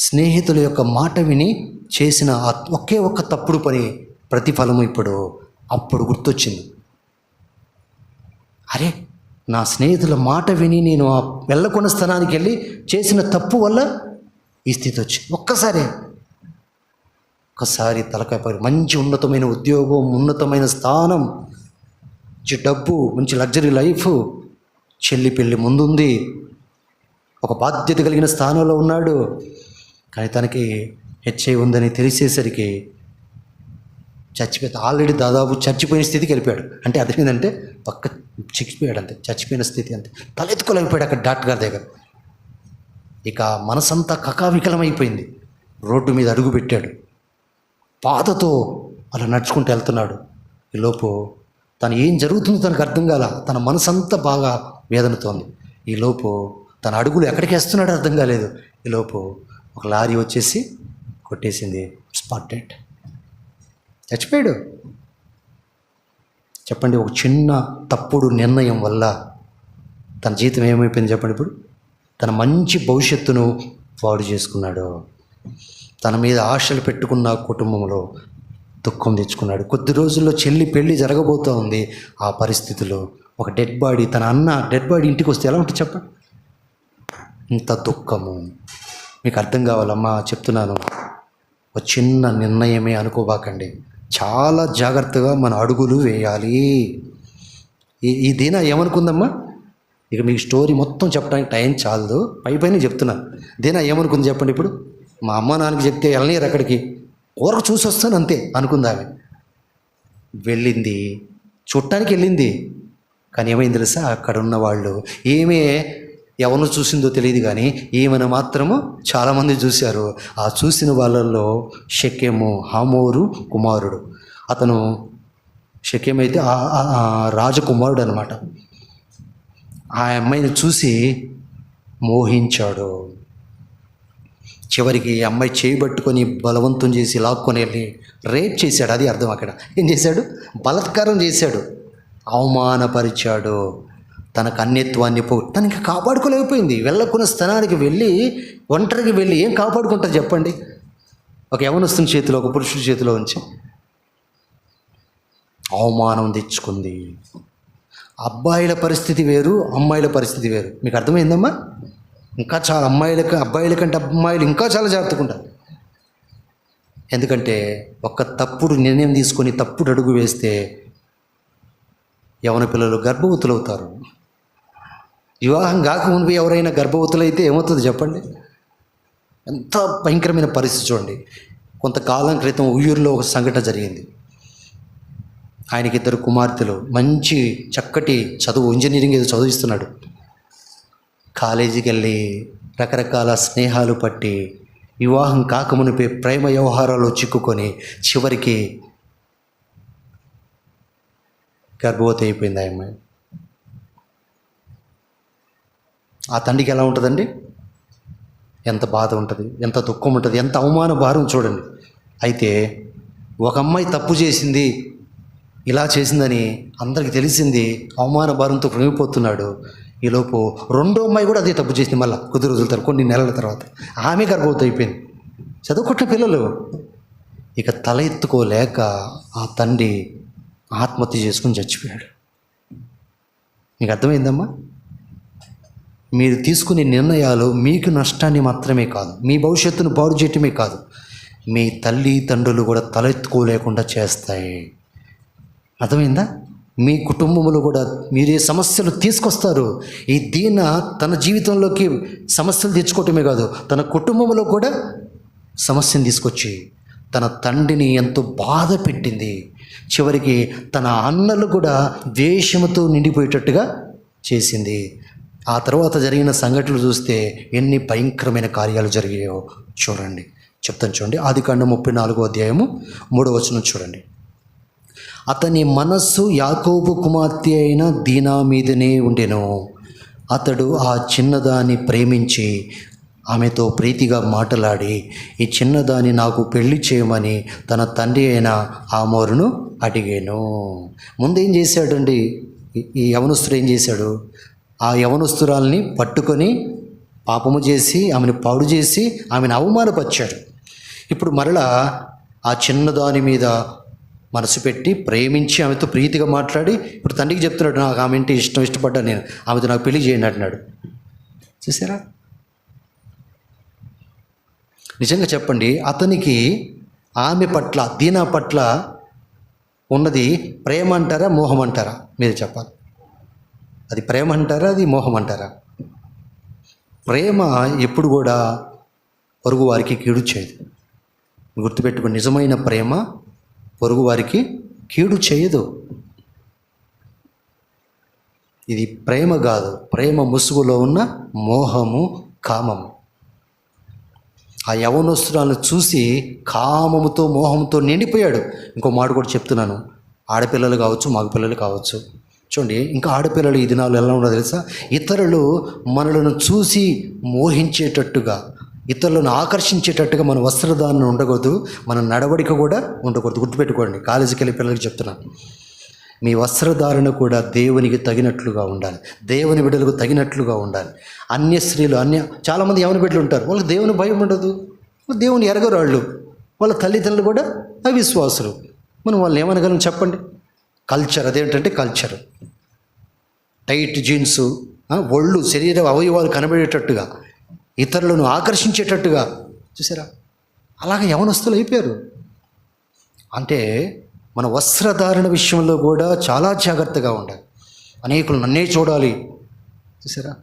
స్నేహితుల యొక్క మాట విని చేసిన ఒకే ఒక్క తప్పుడు పని ప్రతిఫలము అప్పుడు గుర్తొచ్చింది. అరే నా స్నేహితుల మాట విని నేను ఆ వెళ్ళకున్న స్థానానికి వెళ్ళి చేసిన తప్పు వల్ల ఈ స్థితి వచ్చింది. ఒక్కసారి తలకాయ పడి, మంచి ఉన్నతమైన ఉద్యోగం, ఉన్నతమైన స్థానం, మంచి డబ్బు, మంచి లగ్జరీ లైఫ్, చెల్లి పెళ్ళి ముందుంది, ఒక బాధ్యత కలిగిన స్థానంలో ఉన్నాడు. కానీ తనకి హెచ్ఐవి ఉందని తెలిసేసరికి చచ్చిపోతే ఆల్రెడీ దాదాపు చచ్చిపోయిన స్థితికి వెళ్ళిపోయాడు. అంటే అర్థం ఏంటంటే పక్క చిక్కిపోయాడు, అంతే, చచ్చిపోయిన స్థితి, అంతే, తలెత్తుకోలేకపోయాడు అక్కడ డాక్టర్ గారి దగ్గర. ఇక మనసంతా కకావికలమైపోయింది. రోడ్డు మీద అడుగు పెట్టాడు, బాధతో అలా నడుచుకుంటూ వెళ్తున్నాడు. ఈలోపు తను ఏం జరుగుతుందో తనకు అర్థం కాల, తన మనసంతా బాగా వేదనతోంది. ఈలోపు తన అడుగులు ఎక్కడికి వేస్తున్నాడో అర్థం కాలేదు. ఈలోపు ఒక లారీ వచ్చేసి కొట్టేసింది, స్పాట్ డెడ్, చచ్చిపోయాడు. చెప్పండి, ఒక చిన్న తప్పుడు నిర్ణయం వల్ల తన జీవితం ఏమైపోయింది చెప్పండి. ఇప్పుడు తన మంచి భవిష్యత్తును పాడు చేసుకున్నాడు. తన మీద ఆశలు పెట్టుకున్న కుటుంబంలో దుఃఖం తెచ్చుకున్నాడు. కొద్ది రోజుల్లో చెల్లి పెళ్ళి జరగబోతూ ఉంది. ఆ పరిస్థితిలో ఒక డెడ్ బాడీ, తన అన్న డెడ్ బాడీ ఇంటికి వస్తే ఎలా ఉంటుంది చెప్పండి? ఇంత దుఃఖము. మీకు అర్థం కావాలమ్మా, చెప్తున్నాను. ఒక చిన్న నిర్ణయమే అనుకోబాకండి, చాలా జాగ్రత్తగా మన అడుగులు వేయాలి. ఈ దీనా ఏమనుకుందమ్మా? ఇక మీకు స్టోరీ మొత్తం చెప్పడానికి టైం చాలదు, పైన చెప్తున్నాను. దీనా ఏమనుకుంది చెప్పండి. ఇప్పుడు మా అమ్మ నాన్నకి చెప్తే వెళ్ళనీరు, అక్కడికి ఊరకు చూసి వస్తాను అంతే అనుకుంది ఆమె. వెళ్ళింది, చూడటానికి వెళ్ళింది. కానీ ఏమైంది తెలుసా? అక్కడ ఉన్న వాళ్ళు ఏమే ఎవరిని చూసిందో తెలియదు, కానీ ఈమెను మాత్రము చాలామంది చూశారు. ఆ చూసిన వాళ్ళల్లో షెకెము, హమోరు కుమారుడు, అతను షెకెం అయితే రాజకుమారుడు అనమాట. ఆ అమ్మాయిని చూసి మోహించాడు. చివరికి అమ్మాయి చేయబట్టుకొని బలవంతం చేసి లాక్కొని వెళ్ళి రేప్ చేశాడు. అది అర్థం. అక్కడ ఏం చేశాడు? బలాత్కారం చేశాడు, అవమానపరిచాడు. తన కన్యత్వాన్ని తనకి కాపాడుకోలేకపోయింది. వెళ్ళకున్న స్థానానికి వెళ్ళి ఒంటరికి వెళ్ళి ఏం కాపాడుకుంటారు చెప్పండి? ఒక యవనస్తుని చేతిలో, ఒక పురుషుడి చేతిలో ఉంచి అవమానం తెచ్చుకుంది. అబ్బాయిల పరిస్థితి వేరు, అమ్మాయిల పరిస్థితి వేరు. మీకు అర్థమైందమ్మా? ఇంకా చాలా అబ్బాయిల కంటే అమ్మాయిలు ఇంకా చాలా జాగ్రత్తగా ఉంటారు. ఎందుకంటే ఒక తప్పుడు నిర్ణయం తీసుకొని తప్పుడు అడుగు వేస్తే యవన పిల్లలు గర్భవతులు అవుతారు. వివాహం కాకముందు ఎవరైనా గర్భవతులైతే ఏమవుతుంది చెప్పండి? ఎంత భయంకరమైన పరిస్థితి చూడండి. కొంతకాలం క్రితం ఉయ్యూరులో ఒక సంఘటన జరిగింది. ఆయనకి 2 కుమార్తెలు, మంచి చక్కటి చదువు, ఇంజనీరింగ్ ఏదో చదివిస్తున్నాడు. కాలేజీకి వెళ్ళి రకరకాల స్నేహాలు పట్టి వివాహం కాకమునిపై ప్రేమ వ్యవహారాలు చిక్కుకొని చివరికి గర్భవతి అయిపోయింది ఆ అమ్మాయి. ఆ తండ్రికి ఎలా ఉంటుందండి? ఎంత బాధ ఉంటుంది, ఎంత దుఃఖం ఉంటుంది, ఎంత అవమాన భారం చూడండి. అయితే ఒక అమ్మాయి తప్పు చేసింది, ఇలా చేసిందని అందరికీ తెలిసింది, అవమాన భారంతో కృంగిపోతున్నాడు. ఈలోపు రెండో అమ్మాయి కూడా అదే తప్పు చేసింది. మళ్ళీ కొద్ది రోజుల తర్వాత, కొన్ని నెలల తర్వాత ఆమె గర్భవతి అయిపోయింది. చదువుకుంటున్న పిల్లలు. ఇక తల ఎత్తుకోలేక ఆ తండ్రి ఆత్మహత్య చేసుకుని చచ్చిపోయాడు. మీకు అర్థమైందమ్మా? మీరు తీసుకునే నిర్ణయాలు మీకు నష్టాన్ని మాత్రమే కాదు, మీ భవిష్యత్తును పాడు చేయటమే కాదు, మీ తల్లిదండ్రులు కూడా తలెత్తుకోలేకుండా చేస్తాయి. అర్థమైందా? మీ కుటుంబంలో కూడా మీరే సమస్యలు తీసుకొస్తారు. ఈ దీన తన జీవితంలోకి సమస్యలు తెచ్చుకోవటమే కాదు, తన కుటుంబంలో కూడా సమస్యను తీసుకొచ్చి తన తండ్రిని ఎంతో బాధ పెట్టింది. చివరికి తన అన్నలు కూడా ద్వేషంతో నిండిపోయేటట్టుగా చేసింది. ఆ తర్వాత జరిగిన సంఘటనలు చూస్తే ఎన్ని భయంకరమైన కార్యాలు జరిగాయో చూడండి. చెప్తాను చూడండి. ఆదికాండం 34వ అధ్యాయము 3వ వచనం చూడండి. అతని మనస్సు యాకోబు కుమార్తె అయిన దీనా మీదనే ఉండెను. అతడు ఆ చిన్నదాన్ని ప్రేమించి ఆమెతో ప్రీతిగా మాట్లాడి, ఈ చిన్నదాన్ని నాకు పెళ్లి చేయమని తన తండ్రి అయిన హమోరును అడిగాను. ముందేం చేశాడండి ఈ యవనస్తుడు? ఏం చేశాడు? ఆ యవనస్తురాల్ని పట్టుకొని పాపము చేసి ఆమెను పాడు చేసి ఆమెను అవమానపరిచాడు. ఇప్పుడు మరలా ఆ చిన్నదాని మీద మనసు పెట్టి ప్రేమించి ఆమెతో ప్రీతిగా మాట్లాడి ఇప్పుడు తండ్రికి చెప్తున్నాడు, నాకు ఆమె అంటే ఇష్టపడ్డాను, నేను ఆమెతో నాకు పెళ్లి చేయండి అంటున్నాడు. చూసారా? నిజంగా చెప్పండి, అతనికి ఆమె పట్ల, దీనా పట్ల ఉన్నది ప్రేమ అంటారా, మోహం అంటారా? మీరు చెప్పాలి. అది ప్రేమ అంటారా, అది మోహం అంటారా? ప్రేమ ఎప్పుడు కూడా పొరుగు వారికి కీడు చేయదు. గుర్తుపెట్టుకుని, నిజమైన ప్రేమ పొరుగు వారికి కీడు చేయదు. ఇది ప్రేమ కాదు, ప్రేమ ముసుగులో ఉన్న మోహము, కామము. ఆ యవనస్తురాలను చూసి కామముతో, మోహంతో నిండిపోయాడు. ఇంకో మాట కూడా చెప్తున్నాను, ఆడపిల్లలు కావచ్చు, మగపిల్లలు కావచ్చు. చూడండి, ఇంకా ఆడపిల్లలు ఈ దినాలు ఎలా ఉండదో తెలుసా? ఇతరులు మనలను చూసి మోహించేటట్టుగా, ఇతరులను ఆకర్షించేటట్టుగా మన వస్త్రధారణ ఉండకూడదు, మన నడవడిక కూడా ఉండకూడదు. గుర్తుపెట్టుకోండి, కాలేజీకి వెళ్ళే పిల్లలకి చెప్తున్నాను, మీ వస్త్రధారణ కూడా దేవునికి తగినట్లుగా ఉండాలి, దేవుని బిడ్డలకు తగినట్లుగా ఉండాలి. అన్య స్త్రీలు, చాలామంది యవన బిడ్డలు ఉంటారు, వాళ్ళకి దేవుని భయం ఉండదు, దేవుని ఎరగరు వాళ్ళు. వాళ్ళ తల్లిదండ్రులు కూడా అవిశ్వాసులు. మనం వాళ్ళు ఏమనగలం చెప్పండి? కల్చర్, అదేంటంటే కల్చర్. టైట్ జీన్సు, ఒళ్ళు, శరీర అవయవాలు కనబడేటట్టుగా, ఇతరులను ఆకర్షించేటట్టుగా, చూసారా? అలాగే యవనస్తులు అయిపోయారు. అంటే మన వస్త్రధారణ విషయంలో కూడా చాలా జాగ్రత్తగా ఉండాలి. అనేకులు నన్నే చూడాలి, చూసారా?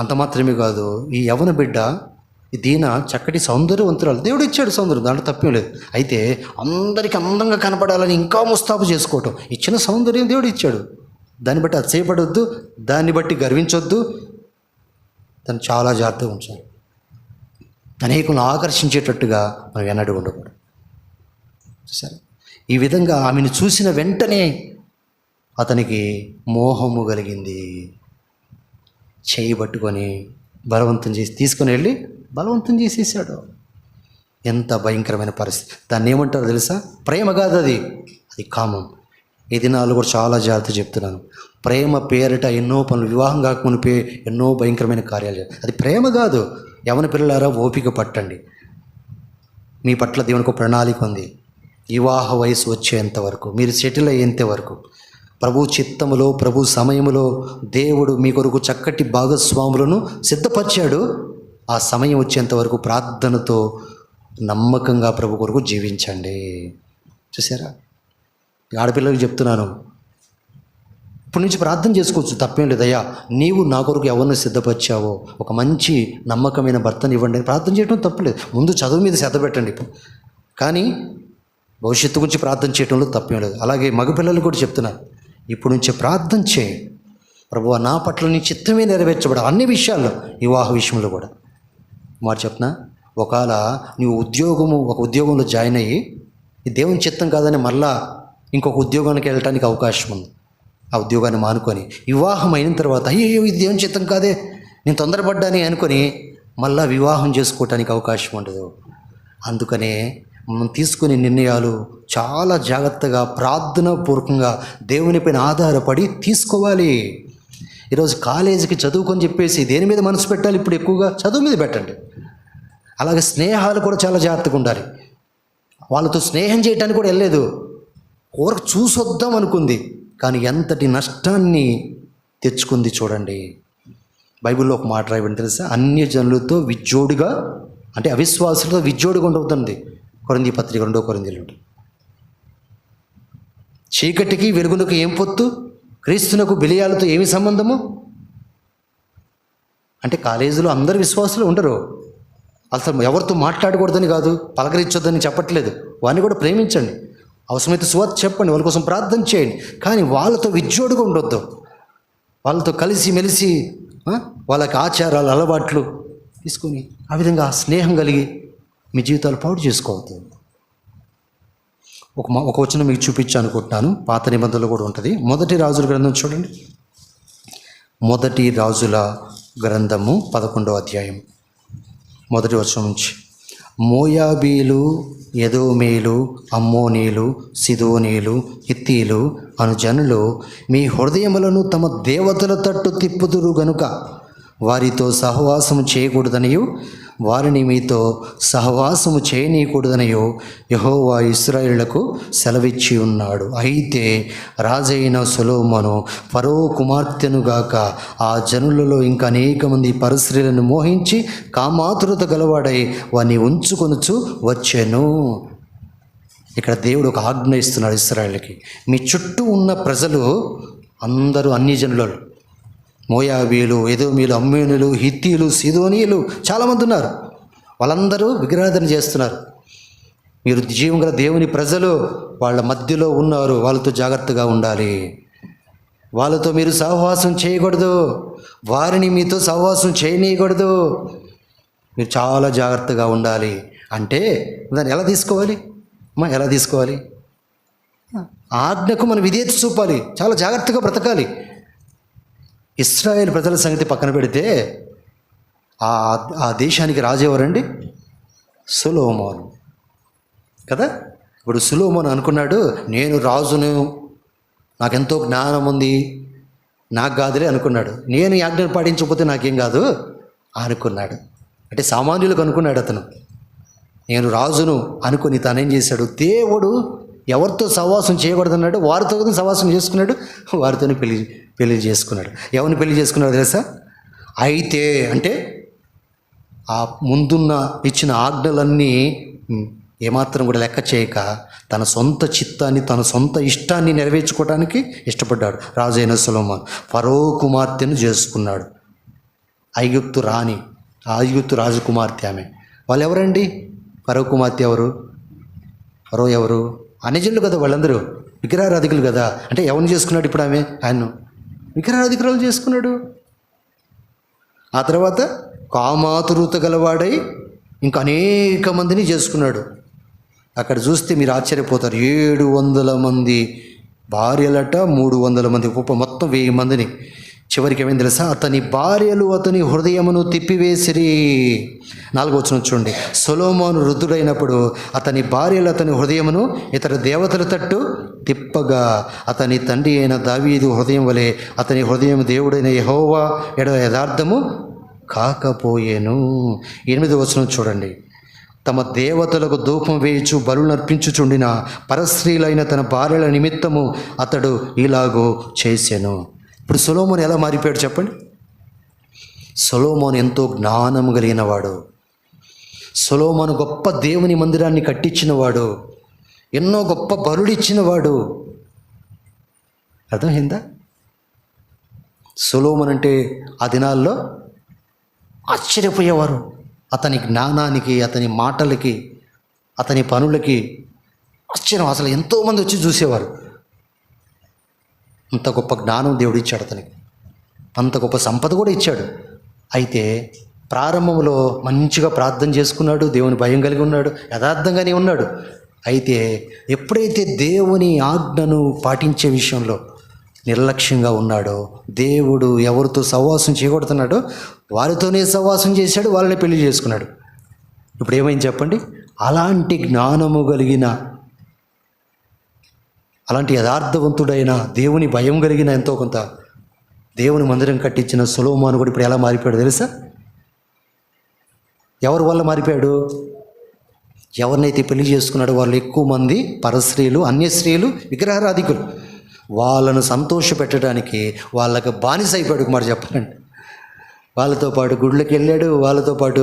అంత మాత్రమే కాదు, ఈ యవన బిడ్డ, ఈ దీన చక్కటి సౌందర్యవంతురాలు, దేవుడు ఇచ్చాడు సౌందర్యం, దాంట్లో తప్పేం లేదు. అయితే అందరికీ అందంగా కనపడాలని ఇంకా ముస్తాబు చేసుకోవటం, ఇచ్చిన సౌందర్యం దేవుడు ఇచ్చాడు, దాన్ని బట్టి అతిశయపడొద్దు, దాన్ని బట్టి గర్వించొద్దు, దాన్ని చాలా జాగ్రత్తగా ఉంచాలి. అనేకులను ఆకర్షించేటట్టుగా మనం ఎన్నడూ ఉండకూడదు. సరే, ఈ విధంగా ఆమెను చూసిన వెంటనే అతనికి మోహము కలిగింది. చేయి పట్టుకొని బలవంతం చేసి తీసుకొని వెళ్ళి బలవంతం చేసేసాడు. ఎంత భయంకరమైన పరిస్థితి! దాన్ని ఏమంటారో తెలుసా? ప్రేమ కాదు, అది కామం. ఈ దినాలు కూడా చాలా జాగ్రత్త చెప్తున్నాను. ప్రేమ పేరిట ఎన్నో పనులు, వివాహం కాకమునిపే ఎన్నో భయంకరమైన కార్యాలు, అది ప్రేమ కాదు. యవన పిల్లలారా, ఓపిక పట్టండి. మీ పట్ల దేవునికి ఒక ప్రణాళిక ఉంది. వివాహ వయసు వచ్చేంత వరకు, మీరు సెటిల్ అయ్యేంత వరకు, ప్రభు చిత్తములో, ప్రభు సమయములో దేవుడు మీ కొరకు చక్కటి భాగస్వాములను సిద్ధపరిచాడు. ఆ సమయం వచ్చేంత వరకు ప్రార్థనతో నమ్మకంగా ప్రభు కొరకు జీవించండి. చూసారా? ఆడపిల్లలకు చెప్తున్నాను, ఇప్పటి నుంచి ప్రార్థన చేసుకోవచ్చు, తప్పేం లేదయ్యా, నీవు నా కొరకు ఎవరిని సిద్ధపరిచావో ఒక మంచి నమ్మకమైన భర్తని ఇవ్వండి అని ప్రార్థన చేయడం తప్పులేదు. ముందు చదువు మీద శ్రద్ధ పెట్టండి, కానీ భవిష్యత్తు గురించి ప్రార్థన చేయడంలో తప్పేం లేదు. అలాగే మగపిల్లలు కూడా చెప్తున్నాను, ఇప్పటి నుంచే ప్రార్థన చేయి, ప్రభువా నా పట్ల నీ చిత్తమే నెరవేర్చబడ, అన్ని విషయాల్లో, వివాహ విషయంలో కూడా. మాట చెప్పనా, ఒకవేళ నీవు ఒక ఉద్యోగంలో జాయిన్ అయ్యి ఈ దేవుని చిత్తం కాదని మళ్ళా ఇంకొక ఉద్యోగానికి వెళ్ళటానికి అవకాశం ఉంది. ఆ ఉద్యోగాన్ని మానుకొని వివాహం అయిన తర్వాత అయ్యో ఇది దేవుని చిత్తం కాదే, నేను తొందరపడ్డాని అనుకొని మళ్ళా వివాహం చేసుకోవటానికి అవకాశం ఉండదు. అందుకనే మనం తీసుకునే నిర్ణయాలు చాలా జాగ్రత్తగా, ప్రార్థనాపూర్వకంగా దేవునిపైన ఆధారపడి తీసుకోవాలి. ఈరోజు కాలేజీకి చదువుకొని చెప్పేసి దేని మీద మనసు పెట్టాలి? ఇప్పుడు ఎక్కువగా చదువు మీద పెట్టండి. అలాగే స్నేహాలు కూడా చాలా జాగ్రత్తగా ఉండాలి. వాళ్ళతో స్నేహం చేయడానికి కూడా వెళ్ళలేదు, ఊరకు చూసొద్దాం అనుకుంది, కానీ ఎంతటి నష్టాన్ని తెచ్చుకుంది చూడండి. బైబిల్లో ఒక మాట రాయబడింది తెలుసా? అన్యజనులతో విజ్జోడుగా, అంటే అవిశ్వాసులతో విజ్జోడుగా ఉండవుతుంది. కొరింథీ పత్రిక 2 కొరింథీలు. చీకటికి వెలుగునకు ఏం పొత్తు? క్రీస్తునకు బెలియాలతో ఏమి సంబంధము? అంటే కాలేజీలో అందరు విశ్వాసులు ఉండరు. అసలు ఎవరితో మాట్లాడకూడదని కాదు, పలకరించొద్దని చెప్పట్లేదు. వారిని కూడా ప్రేమించండి, అవసరమైతే సువార్త చెప్పండి, వాళ్ళ కోసం ప్రార్థన చేయండి, కానీ వాళ్ళతో విజ్జోడుగా ఉండొద్దు. వాళ్ళతో కలిసి మెలిసి వాళ్ళకి ఆచారాలు, అలవాట్లు తీసుకొని ఆ విధంగా స్నేహం కలిగి మీ జీవితాలు పాడు చేసుకోవద్దు. ఒక వచనం మీకు చూపించా అనుకుంటున్నాను, పాత నిబంధనలో కూడా ఉంటుంది. మొదటి రాజుల గ్రంథం చూడండి. మొదటి రాజుల గ్రంథము 11వ అధ్యాయం మొదటి వచనం నుంచి. మోయాబీలు, ఎదోమీలు, అమ్మోనీలు, సిదోనీలు, హిత్తీలు అను జనులు మీ హృదయములను తమ దేవతల తట్టు తిప్పుదురు గనుక వారితో సహవాసము చేయకూడదనియు వారిని మీతో సహవాసము చేయనీయకూడదనియో యెహోవా ఇశ్రాయేలులకు సెలవిచ్చి ఉన్నాడు. అయితే రాజైన సొలొమోను ఫరో కుమార్తెనుగాక ఆ జనులలో ఇంకా అనేక మంది పరస్త్రీలను మోహించి కామాతురత గలవాడై వారిని ఉంచుకొనుచు వచ్చెను. ఇక్కడ దేవుడు ఒక ఆజ్ఞ ఇస్తున్నాడు ఇశ్రాయేలుకి. మీ చుట్టూ ఉన్న ప్రజలు అందరూ అన్యజనులు, మోయాబీలు, ఎదోమీలు, అమ్మోనీయులు, హిత్తీయులు, సీదోనీయులు చాలామంది ఉన్నారు. వాళ్ళందరూ విగ్రహారాధన చేస్తున్నారు. మీరు జీవం గల దేవుని ప్రజలు వాళ్ళ మధ్యలో ఉన్నారు. వాళ్ళతో జాగ్రత్తగా ఉండాలి. వాళ్ళతో మీరు సహవాసం చేయకూడదు. వారిని మీతో సహవాసం చేయనీయకూడదు. మీరు చాలా జాగ్రత్తగా ఉండాలి. అంటే దాన్ని ఎలా తీసుకోవాలి? ఎలా తీసుకోవాలి? ఆజ్ఞకు మనం విధేయత చూపాలి. చాలా జాగ్రత్తగా బ్రతకాలి. ఇశ్రాయేల్ ప్రజల సంగతి పక్కన పెడితే ఆ దేశానికి రాజు ఎవరండి? సొలొమోను కదా. ఇప్పుడు సొలొమోను అనుకున్నాడు, నేను రాజును, నాకెంతో జ్ఞానం ఉంది, నాకు కాదులే అనుకున్నాడు. నేను ఈ ఆజ్ఞను పాటించకపోతే నాకేం కాదు అనుకున్నాడు. అంటే సామాన్యులకు అనుకున్నాడు అతను. నేను రాజును అనుకుని తనేం చేశాడు? దేవుడు ఎవరితో సహవాసం చేయకూడదన్నాడు, వారితో సహవాసం చేసుకున్నాడు. వారితోనే పెళ్లి చేసుకున్నాడు. ఎవరిని పెళ్లి చేసుకున్నాడు తెలుసా? అయితే అంటే ఆ ముందున్న ఇచ్చిన ఆజ్ఞలన్నీ ఏమాత్రం కూడా లెక్క చేయక తన సొంత చిత్తాన్ని, తన సొంత ఇష్టాన్ని నెరవేర్చుకోవడానికి ఇష్టపడ్డాడు రాజు అయిన సొలొమోను. ఫరో కుమార్తెను చేసుకున్నాడు. ఐగుప్తు రాజకుమార్తె ఆమె. వాళ్ళు ఎవరండి? ఫరో కుమార్తె ఎవరు? ఫరో ఎవరు? అన్యజనులు కదా వాళ్ళందరూ, విగ్రహారాధికులు కదా. అంటే ఎవరిని చేసుకున్నాడు ఇప్పుడు ఆమె? ఆయన్ను విగ్రహారాధికురాలు చేసుకున్నాడు. ఆ తర్వాత కామాతురత గలవాడై ఇంకా అనేక మందిని చేసుకున్నాడు. అక్కడ చూస్తే మీరు ఆశ్చర్యపోతారు. 700 మంది భార్యలట, 300 మంది మొత్తం 1000 మందిని. చివరికి ఏమైంది తెలుసా? అతని భార్యలు అతని హృదయమును తిప్పివేసిరి. 4వ వచనం చూడండి. సొలొమోను వృద్ధుడైనప్పుడు అతని భార్యలు అతని హృదయమును ఇతర దేవతల తట్టు తిప్పగా అతని తండ్రి అయిన దావీదు హృదయం వలె అతని హృదయం దేవుడైన యెహోవా ఎడల యథార్థము కాకపోయేను. 8వ వచనం చూడండి. తమ దేవతలకు ధూపం వేయుచు బలులు అర్పించుచుండిన పరస్త్రీలైన తన భార్యల నిమిత్తము అతడు ఇలాగూ చేసెను. ఇప్పుడు సొలొమోను ఎలా మారిపోయాడు చెప్పండి? సొలొమోను ఎంతో జ్ఞానం కలిగిన వాడు. సొలొమోను గొప్ప దేవుని మందిరాన్ని కట్టించినవాడు. ఎన్నో గొప్ప బలులు ఇచ్చినవాడు. అర్థమైందా? సొలొమోను అంటే ఆ దినాల్లో ఆశ్చర్యపోయేవారు. అతని జ్ఞానానికి, అతని మాటలకి, అతని పనులకి ఆశ్చర్యం. అసలు ఎంతోమంది వచ్చి చూసేవారు. అంత గొప్ప జ్ఞానం దేవుడు ఇచ్చాడు అతనికి. అంత గొప్ప సంపద కూడా ఇచ్చాడు. అయితే ప్రారంభంలో మంచిగా ప్రార్థన చేసుకున్నాడు, దేవుని భయం కలిగి ఉన్నాడు, యథార్థంగానే ఉన్నాడు. అయితే ఎప్పుడైతే దేవుని ఆజ్ఞను పాటించే విషయంలో నిర్లక్ష్యంగా ఉన్నాడో, దేవుడు ఎవరితో సహవాసం చేయకూడుతున్నాడో వారితోనే సహవాసం చేశాడు, వాళ్ళని పెళ్లి చేసుకున్నాడు. ఇప్పుడు ఏమైంది చెప్పండి? అలాంటి జ్ఞానము కలిగిన, అలాంటి యథార్థవంతుడైన, దేవుని భయం కలిగిన, ఎంతో కొంత దేవుని మందిరం కట్టించిన సొలొమోను కూడా ఇప్పుడు ఎలా మారిపోయాడు తెలుసా? ఎవరి వల్ల మారిపోయాడు? ఎవరినైతే పెళ్లి చేసుకున్నాడో వాళ్ళు ఎక్కువ మంది పరస్త్రీలు, అన్య స్త్రీలు, విగ్రహారాధికులు. వాళ్ళను సంతోష పెట్టడానికి వాళ్ళకి బానిస అయిపోయాడు మరి చెప్పాలండి. వాళ్ళతో పాటు గుడులకు వెళ్ళాడు, వాళ్ళతో పాటు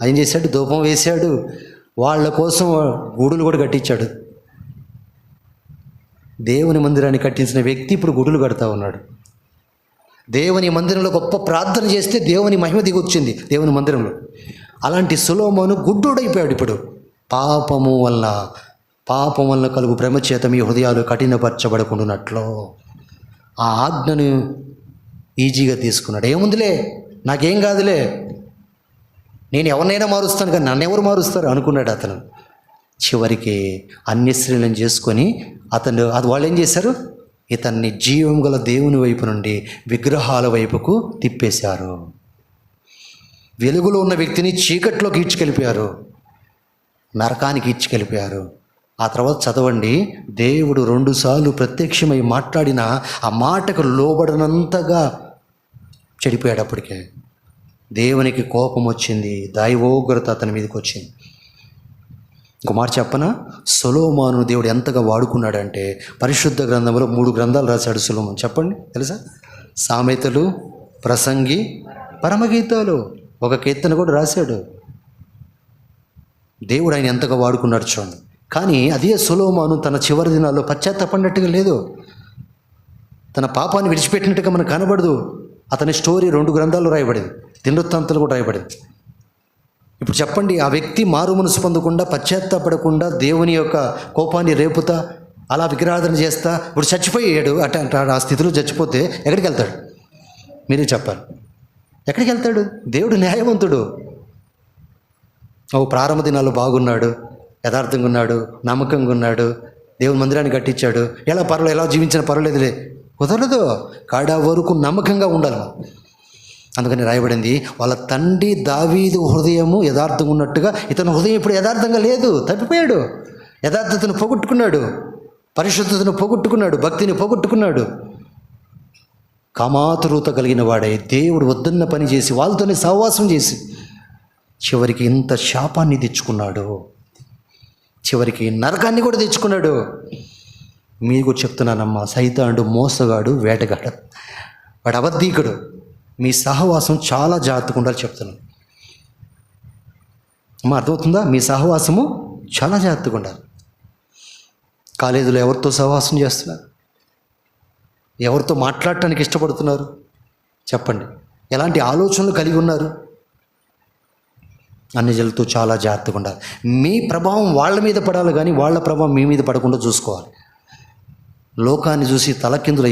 ఏం చేశాడు? ధూపం వేశాడు. వాళ్ళ కోసం గుడులు కూడా కట్టించాడు. దేవుని మందిరాన్ని కట్టించిన వ్యక్తి ఇప్పుడు గుడులు కడతా ఉన్నాడు. దేవుని మందిరంలో గొప్ప ప్రార్థన చేస్తే దేవుని మహిమ దిగొచ్చింది దేవుని మందిరంలో. అలాంటి సొలొమోను గుడ్డోడైపోయాడు ఇప్పుడు. పాపం వల్ల కలుగు ప్రేమ చేత మీ హృదయాలు కఠినపరచబడకుండానట్లు ఆ ఆజ్ఞను ఈజీగా తీసుకున్నాడు. ఏముందిలే, నాకేం కాదులే, నేను ఎవరినైనా మారుస్తాను కానీ నన్ను ఎవరు మారుస్తారు అనుకున్నాడు అతను. చివరికి అన్య స్త్రీలను చేసుకొని వాళ్ళు ఏం చేశారు? ఇతన్ని జీవం గల దేవుని వైపు నుండి విగ్రహాల వైపుకు తిప్పేశారు. వెలుగులో ఉన్న వ్యక్తిని చీకట్లోకి ఈడ్చుకెళ్ళిపోయారు, నరకానికి ఈడ్చుకెళ్ళిపోయారు. ఆ తర్వాత చదవండి, దేవుడు 2 సార్లు ప్రత్యక్షమై మాట్లాడిన ఆ మాటకు లోబడనంతగా చెడిపోయాడు. అప్పటికే దేవునికి కోపం వచ్చింది, దైవోగ్రత అతని మీదకి వచ్చింది. ఇంకో మాట చెప్పనా? సొలొమోను దేవుడు ఎంతగా వాడుకున్నాడంటే పరిశుద్ధ గ్రంథంలో 3 గ్రంథాలు రాశాడు సొలొమోను. చెప్పండి, తెలుసా? సామెతలు, ప్రసంగి, పరమగీతాలు, ఒక కీర్తన కూడా రాశాడు. దేవుడు ఆయన ఎంతగా వాడుకున్నాడు చూడండి. కానీ అదే సొలొమోను తన చివరి దినాల్లో పశ్చాత్తాపడినట్టుగా లేదు, తన పాపాన్ని విడిచిపెట్టినట్టుగా మనకు కనబడదు. అతని స్టోరీ 2 గ్రంథాల్లో రాయబడింది, దినవృత్తాంతాలు కూడా రాయబడింది. ఇప్పుడు చెప్పండి, ఆ వ్యక్తి మారు మనసు పొందకుండా, పశ్చాత్తాపడకుండా, దేవుని యొక్క కోపాన్ని రేపుతా, అలా విగ్రహారాధన చేస్తా ఇప్పుడు చచ్చిపోయాడు. ఆ స్థితిలో చచ్చిపోతే ఎక్కడికి వెళ్తాడు? మీరే చెప్పాలి. ఎక్కడికి వెళ్తాడు? దేవుడు న్యాయవంతుడు. ప్రారంభ దినాల్లో బాగున్నాడు, యథార్థంగా ఉన్నాడు, నమ్మకంగా ఉన్నాడు, దేవుని మందిరాన్ని కట్టించాడు, ఎలా జీవించినా పర్వాలేదులే. కుదరదు. కాడా వరకు నమ్మకంగా ఉండాలి. అందుకని రాయబడింది, వాళ్ళ తండ్రి దావీదు హృదయము యథార్థంగా ఉన్నట్టుగా ఇతని హృదయం ఇప్పుడు యథార్థంగా లేదు, తప్పిపోయాడు. యథార్థతను పోగొట్టుకున్నాడు, పరిశుద్ధతను పోగొట్టుకున్నాడు, భక్తిని పోగొట్టుకున్నాడు. కామాతురత కలిగిన వాడై దేవుడు వద్దన్న పని చేసి వాళ్ళతోనే సహవాసం చేసి చివరికి ఇంత శాపాన్ని తెచ్చుకున్నాడు, చివరికి నరకాన్ని కూడా తెచ్చుకున్నాడు. మీకు చెప్తున్నానమ్మా, సైతానుడు మోసగాడు, వేటగాడు, వాడు అబద్ధీకుడు. మీ సహవాసం చాలా జాగ్రత్తగా ఉండాలి చెప్తున్నాను అమ్మా, అర్థమవుతుందా? మీ సహవాసము చాలా జాగ్రత్తగా ఉండాలి. కాలేజీలో ఎవరితో సహవాసం చేస్తున్నారు? ఎవరితో మాట్లాడటానికి ఇష్టపడుతున్నారు? చెప్పండి. ఎలాంటి ఆలోచనలు కలిగి ఉన్నారు? అన్ని జలతో చాలా జాగ్రత్తగా ఉండాలి. మీ ప్రభావం వాళ్ళ మీద పడాలి, కానీ వాళ్ళ ప్రభావం మీ మీద పడకుండా చూసుకోవాలి. లోకాన్ని చూసి తలకిందులు